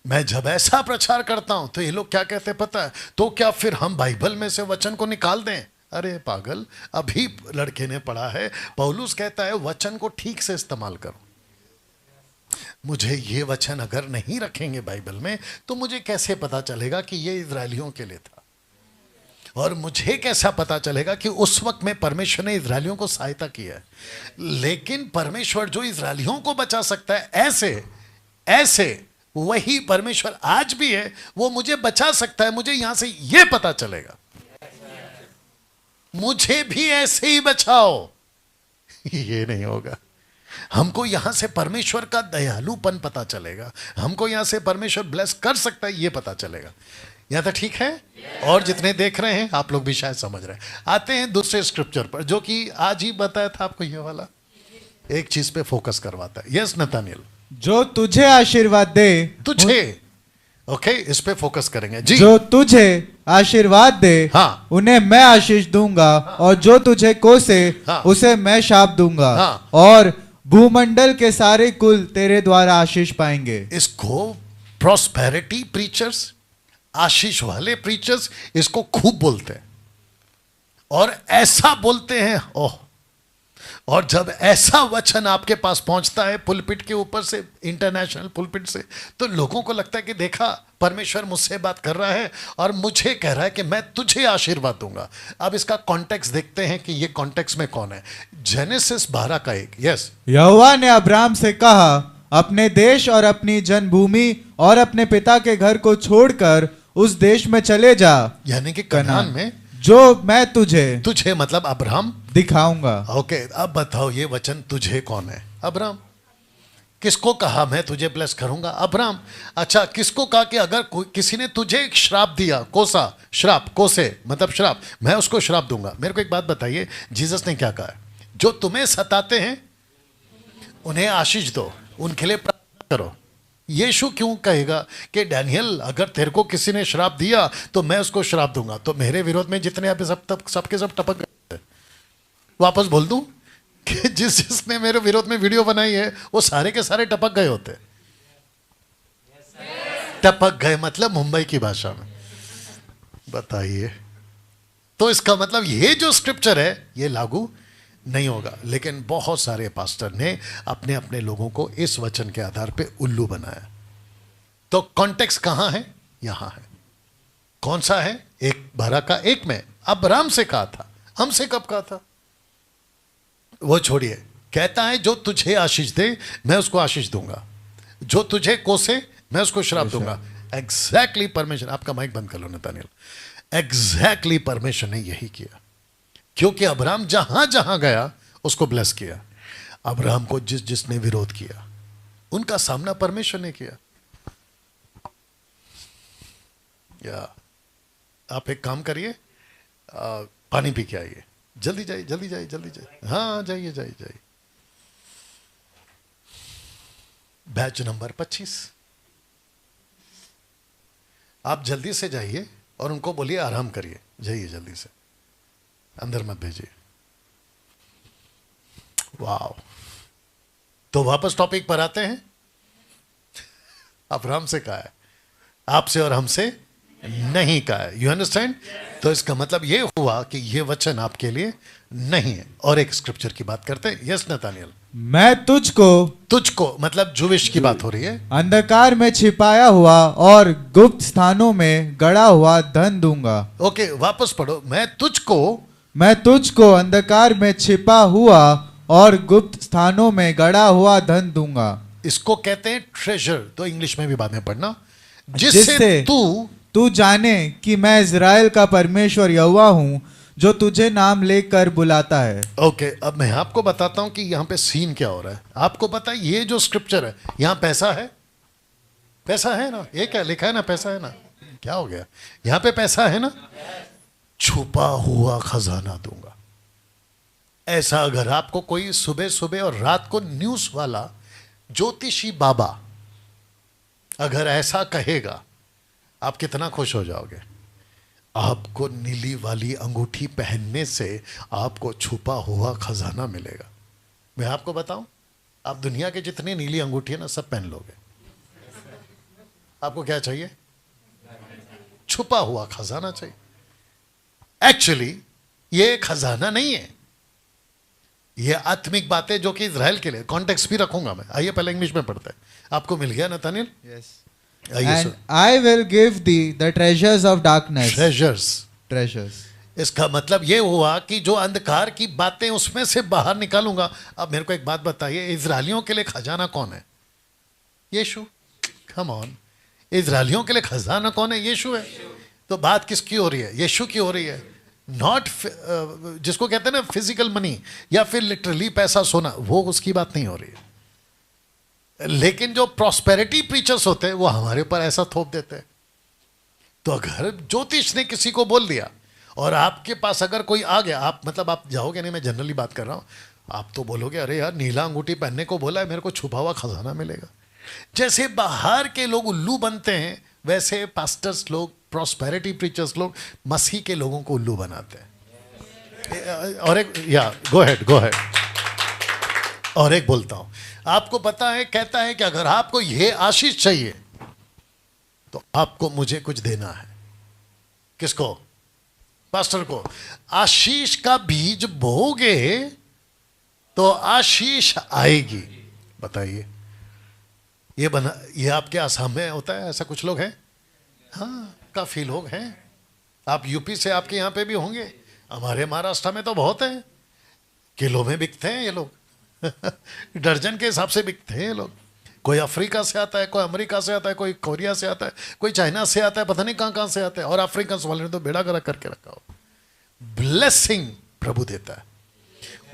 मैं जब ऐसा प्रचार करता हूं तो ये लोग क्या कहते हैं पता है? तो क्या फिर हम बाइबल में से वचन को निकाल दें? अरे पागल, अभी लड़के ने पढ़ा है, पौलुस कहता है वचन को ठीक से इस्तेमाल करो। मुझे ये वचन अगर नहीं रखेंगे बाइबल में तो मुझे कैसे पता चलेगा कि ये इजरायलियों के लिए था? और मुझे कैसा पता चलेगा कि उस वक्त में परमेश्वर ने इजरायलियों को सहायता किया है? लेकिन परमेश्वर जो इजरायलियों को बचा सकता है ऐसे ऐसे, वही परमेश्वर आज भी है, वो मुझे बचा सकता है। मुझे यहां से ये पता चलेगा, मुझे भी ऐसे ही बचाओ। ये नहीं होगा। हमको यहां से परमेश्वर का दयालुपन पता चलेगा, हमको यहां से परमेश्वर ब्लेस कर सकता है ये पता चलेगा। यहां तक ठीक है? और जितने देख रहे हैं आप लोग भी शायद समझ रहे हैं। आते हैं दूसरे स्क्रिप्चर पर, जो कि आज ही बताया था आपको, ये वाला एक चीज पे फोकस करवाता है। यस नतानियल, जो तुझे आशीर्वाद दे, तुझे, ओके, इस पे फोकस करेंगे जी। जो तुझे आशीर्वाद दे, हाँ, उन्हें मैं आशीष दूंगा, और जो तुझे कोसे, हाँ, उसे मैं शाप दूंगा, हाँ, और भूमंडल के सारे कुल तेरे द्वारा आशीष पाएंगे। इसको प्रॉस्पेरिटी प्रीचर्स, आशीष वाले प्रीचर्स इसको खूब बोलते हैं, और ऐसा बोलते हैं। ओह, और जब ऐसा वचन आपके पास पहुंचता है पुलपिट के ऊपर से, इंटरनेशनल पुलपिट से, तो लोगों को लगता है कि देखा परमेश्वर मुझसे बात कर रहा है और मुझे कह रहा है कि मैं तुझे आशीर्वाद दूंगा। अब इसका कॉन्टेक्स्ट देखते हैं कि ये कॉन्टेक्स्ट में कौन है। जेनेसिस 12:1। यस, यहोवा ने अब्राहम से कहा, अपने देश और अपनी जन्मभूमि और अपने पिता के घर को छोड़कर उस देश में चले जा, यानी कि कनान में, जो मैं तुझे तुझे मतलब अब्राहम दिखाऊंगा। ओके, अब बताओ ये वचन तुझे कौन है? अब्राहम। किसको कहा मैं तुझे ब्लेस करूंगा? अब्राहम। अच्छा, किसको कहा कि अगर किसी ने तुझे एक श्राप दिया, कोसा, श्राप, कोसे मतलब श्राप, मैं उसको श्राप दूंगा। मेरे को एक बात बताइए, जीसस ने क्या कहा है? जो तुम्हें सताते हैं उन्हें आशीष दो, उनके लिए प्रार्थना करो। यीशु क्यों कहेगा कि डैनियल अगर तेरे को किसी ने श्राप दिया तो मैं उसको श्राप दूंगा? तो मेरे विरोध में जितने अभी सबके सब टपक गए। वापस बोल दूं कि जिसने मेरे विरोध में वीडियो बनाई है वो सारे के सारे टपक गए होते। टपक गए मतलब मुंबई की भाषा में। बताइए, तो इसका मतलब ये जो स्क्रिप्चर है ये लागू नहीं होगा। लेकिन बहुत सारे पास्टर ने अपने अपने लोगों को इस वचन के आधार पे उल्लू बनाया। तो कॉन्टेक्स्ट कहां है? यहां है। कौन सा है? 1:12 में अब्राहम से कहा था। हमसे कब कहा था वो छोड़िए। कहता है जो तुझे आशीष दे मैं उसको आशीष दूंगा, जो तुझे कोसे मैं उसको श्राप दूंगा। एग्जैक्टली परमेश्वर, आपका माइक बंद कर लो नतानियल। एग्जैक्टली परमेश्वर ने यही किया, क्योंकि अब्राहम जहां जहां गया उसको ब्लेस किया। अब्राहम को जिसने विरोध किया उनका सामना परमेश्वर ने किया। या आप एक काम करिए, पानी पी के आइए, जल्दी जाइए, जल्दी जाइए, जल्दी जाइए। हाँ जाइए जाइए जाइए। Batch number 25। आप जल्दी से जाइए और उनको बोलिए आराम करिए, जाइए जल्दी से। अंदर मत भेजिए। वाह, तो वापस टॉपिक पर आते हैं। अब्राहम से कहा है, आपसे और हमसे नहीं कहा है। You understand? तो इसका मतलब ये हुआ कि ये वचन आपके लिए नहीं है। और एक स्क्रिप्चर की बात करते हैं। यस नतानियल, मैं तुझको मतलब जुविश की बात हो रही है। अंधकार में छिपाया हुआ और गुप्त स्थानों में गड़ा हुआ धन दूंगा। ओके, वापस पढ़ो। मैं तुझको अंधकार में छिपा हुआ और गुप्त स्थानों में गड़ा हुआ धन दूंगा। इसको कहते हैं ट्रेजर। तो इंग्लिश में भी बाद में पढ़ना। जिससे तू जाने कि मैं इज़राइल का परमेश्वर यहोवा हूं, जो तुझे नाम लेकर बुलाता है। ओके, अब मैं आपको बताता हूं कि यहां पे सीन क्या हो रहा है। आपको पता है ये जो स्क्रिप्चर है, यहां पैसा है। पैसा है ना? ये क्या लिखा है ना? पैसा है ना? क्या हो गया? यहां पे पैसा है ना? छुपा हुआ खजाना दूंगा। ऐसा अगर आपको कोई सुबह सुबह और रात को न्यूज वाला ज्योतिषी बाबा अगर ऐसा कहेगा, आप कितना खुश हो जाओगे। आपको नीली वाली अंगूठी पहनने से आपको छुपा हुआ खजाना मिलेगा। मैं आपको बताऊं, आप दुनिया के जितनी नीली अंगूठी है ना, सब पहन लोगे। आपको क्या चाहिए? छुपा हुआ खजाना चाहिए। एक्चुअली ये खजाना नहीं है, ये आत्मिक बातें जो कि इज़राइल के लिए। कॉन्टेक्स्ट भी रखूंगा मैं। आइए पहले इंग्लिश में पढ़ते हैं। आपको मिल गया नतानियल? Yes. आइए And I will give thee the treasures of darkness. Treasures. इसका मतलब ये हुआ कि जो अंधकार की बातें उसमें से बाहर निकालूंगा। अब मेरे को एक बात बताइए, इजरायलियों के लिए खजाना कौन है? यीशु। कम ऑन, इजरायलियों के लिए खजाना कौन है? यीशु है। तो बात किसकी हो रही है? यीशु की हो रही है। नॉट जिसको कहते हैं ना फिजिकल मनी या फिर लिटरली पैसा सोना, वो उसकी बात नहीं हो रही है। लेकिन जो प्रॉस्पेरिटी प्रीचर्स होते हैं वो हमारे ऊपर ऐसा थोप देते हैं। तो अगर ज्योतिष ने किसी को बोल दिया और आपके पास अगर कोई आ गया, आप मतलब आप जाओगे नहीं, मैं जनरली बात कर रहा हूं, आप तो बोलोगे अरे यार नीला अंगूठी पहनने को बोला है, मेरे को छुपा हुआ खजाना मिलेगा। जैसे बाहर के लोग उल्लू बनते हैं, वैसे पास्टर्स लोग, प्रॉस्पेरिटी प्रीचर्स लोग मसीह के लोगों को उल्लू बनाते हैं। और एक गो हेड और एक बोलता हूं, आपको पता है, कहता है कि अगर आपको यह आशीष चाहिए तो आपको मुझे कुछ देना है। किसको? पास्टर को। आशीष का बीज बोगे तो आशीष आएगी। बताइए, ये आपके आसाम में होता है ऐसा? कुछ लोग हैं, हाँ काफी लोग हैं। आप यूपी से, आपके यहां पे भी होंगे। हमारे महाराष्ट्र में तो बहुत है, किलो में बिकते हैं ये लोग। दर्जन के हिसाब से बिकते हैं ये लोग। कोई अफ्रीका से आता है, कोई अमेरिका से आता है, कोई कोरिया से आता है, कोई चाइना से आता है, पता नहीं कहां से आता है। और अफ्रीकन वाले ने तो बेड़ा गर्क करके रखा हो। ब्लेसिंग प्रभु देता है,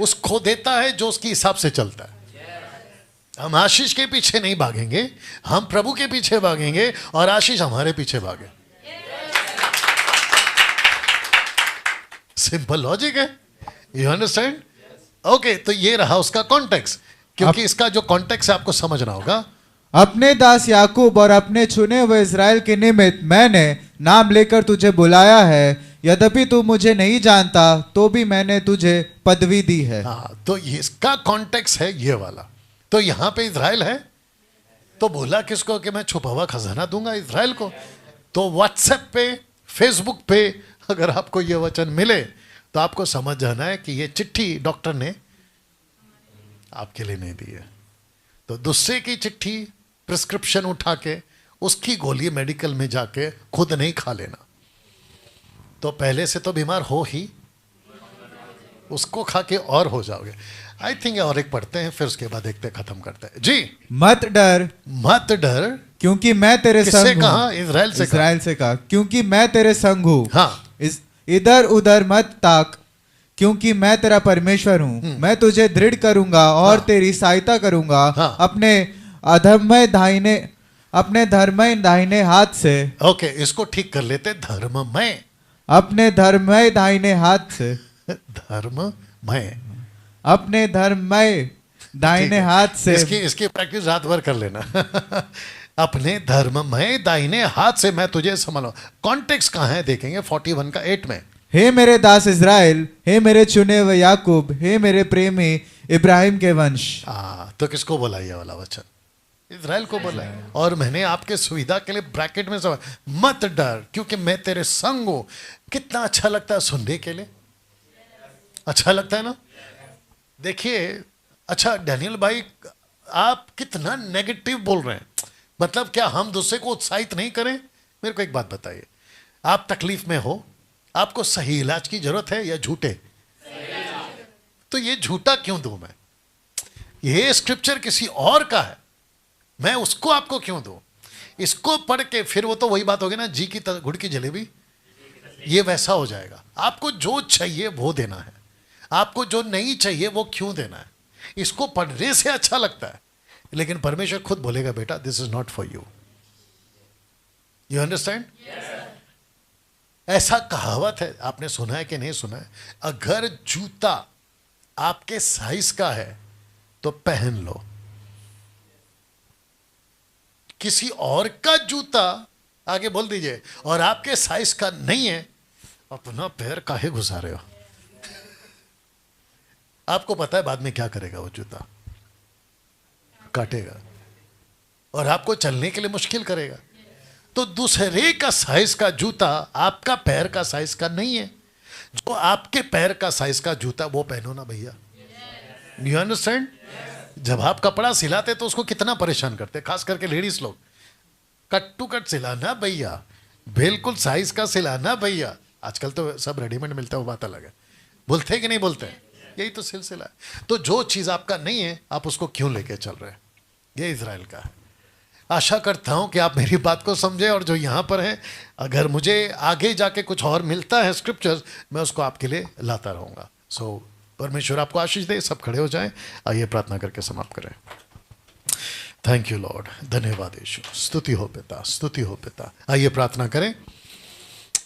उसको देता है जो उसके हिसाब से चलता है। हम आशीष के पीछे नहीं भागेंगे, हम प्रभु के पीछे भागेंगे और आशीष हमारे पीछे भागे। सिंपल लॉजिक है। You understand? ओके, तो ये रहा उसका कॉन्टेक्स्ट। क्योंकि इसका जो कॉन्टेक्स्ट है आपको समझना होगा। अपने दास याकूब और अपने चुने हुए इज़राइल के निमित्त मैंने नाम लेकर तुझे बुलाया है। यद्यपि तू मुझे नहीं जानता तो भी मैंने तुझे पदवी दी है। हाँ, तो इसका कॉन्टेक्स्ट है ये वाला। तो यहां पे इज़राइल है, तो बोला किसको कि मैं छुपा हुआ खजाना दूंगा इज़राइल को। तो व्हाट्सएप पे, फेसबुक पे अगर आपको ये वचन मिले तो आपको समझ जाना है कि ये चिट्ठी डॉक्टर ने आपके लिए नहीं दी है। तो दूसरे की चिट्ठी, प्रिस्क्रिप्शन उठा के उसकी गोली मेडिकल में जाके खुद नहीं खा लेना। तो पहले से तो बीमार हो ही, उसको खा के और हो जाओगे। आई थिंक और एक पढ़ते हैं, फिर उसके बाद देखते खत्म करते हैं। जी, मत डर क्योंकि मैं तेरे संग हूं। कहा? इज़राइल से कहा क्योंकि मैं तेरे संग हूं। हाँ, इधर उधर मत ताक क्योंकि मैं तेरा परमेश्वर हूं। मैं तुझे दृढ़ करूंगा और तेरी सहायता करूंगा। अपने धर्ममय दाहिने हाथ से। ओके, इसको ठीक कर लेते। धर्ममय, अपने धर्ममय दाहिने हाथ से। धर्ममय, अपने धर्ममय दाहिने हाथ से। इसकी प्रैक्टिस रात भर कर लेना। अपने धर्ममय दाहिने हाथ से मैं तुझे संभालूं। कॉन्टेक्स्ट कहां है देखेंगे 41 का 8 में। हे मेरे दास इज़राइल, हे मेरे चुने हुए याकूब, हे मेरे प्रेमी इब्राहिम के वंश। तो किसको बोला ये वाला वचन? इज़राइल को बोला है। और मैंने आपके सुविधा के लिए ब्रैकेट में सब, मत डर क्योंकि मैं तेरे संग हूं। कितना अच्छा लगता है सुनने के लिए, अच्छा लगता है ना? देखिए, अच्छा डैनियल भाई, आप कितना नेगेटिव बोल रहे हैं। मतलब क्या हम दूसरे को उत्साहित नहीं करें? मेरे को एक बात बताइए, आप तकलीफ में हो, आपको सही इलाज की जरूरत है या झूठे? तो ये झूठा क्यों दूं मैं? ये स्क्रिप्चर किसी और का है, मैं उसको आपको क्यों दूं? इसको पढ़ के फिर वो तो वही बात होगी ना, जी की गुड़ की जलेबी, ये वैसा हो जाएगा। आपको जो चाहिए वो देना है, आपको जो नहीं चाहिए वो क्यों देना है? इसको पढ़ने से अच्छा लगता है, लेकिन परमेश्वर खुद बोलेगा बेटा this is not for you. You understand? ऐसा कहावत है, आपने सुना है कि नहीं सुना है? अगर जूता आपके साइज का है तो पहन लो, किसी और का जूता, आगे बोल दीजिए, और आपके साइज का नहीं है, अपना पैर काहे घुसा रहे हो? आपको पता है बाद में क्या करेगा वो जूता? काटेगा और आपको चलने के लिए मुश्किल करेगा। तो दूसरे का साइज का जूता आपका पैर का साइज का नहीं है। जो आपके पैर का साइज का जूता वो पहनो ना भैया। You understand? जब आप कपड़ा सिलाते तो उसको कितना परेशान करते, खास करके लेडीज लोग। कट टू कट सिलाना भैया, बिल्कुल साइज का सिलाना भैया। आजकल तो सब रेडीमेड मिलता है, वो बात अलग है। बोलते हैं कि नहीं बोलते हैं? यही तो सिलसिला है। तो जो चीज आपका नहीं है आप उसको क्यों लेके चल रहे हैं? ये इजराइल का है। आशा करता हूं कि आप मेरी बात को समझे, और जो यहां पर है, अगर मुझे आगे जाके कुछ और मिलता है स्क्रिप्चर्स, मैं उसको आपके लिए लाता रहूंगा। सो परमेश्वर आपको आशीष दे। सब खड़े हो जाएं, आइए प्रार्थना करके समाप्त करें। थैंक यू लॉर्ड, धन्यवाद यीशु, स्तुति हो पिता, स्तुति हो पिता। आइए प्रार्थना करें।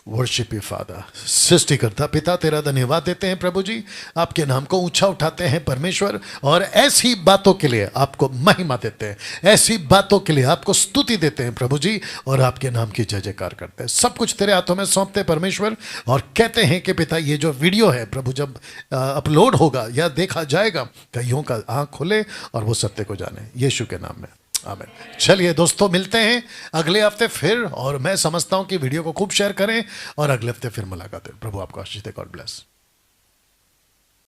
Worship you father. सृष्टिकर्ता पिता, तेरा धन्यवाद देते हैं प्रभु जी, आपके नाम को ऊंचा उठाते हैं परमेश्वर, और ऐसी बातों के लिए आपको महिमा देते हैं, ऐसी बातों के लिए आपको स्तुति देते हैं प्रभु जी, और आपके नाम की जय जयकार करते हैं। सब कुछ तेरे हाथों में सौंपते परमेश्वर, और कहते हैं कि पिता ये जो वीडियो है प्रभु जब अपलोड होगा या देखा जाएगा, कईयों का आँख खुले और वो सत्य को जाने, यीशु के नाम में आमीन। चलिए दोस्तों, मिलते हैं अगले हफ्ते फिर, और मैं समझता हूं कि वीडियो को खूब शेयर करें, और अगले हफ्ते फिर मुलाकात है। प्रभु आपको आशीष दे। God bless.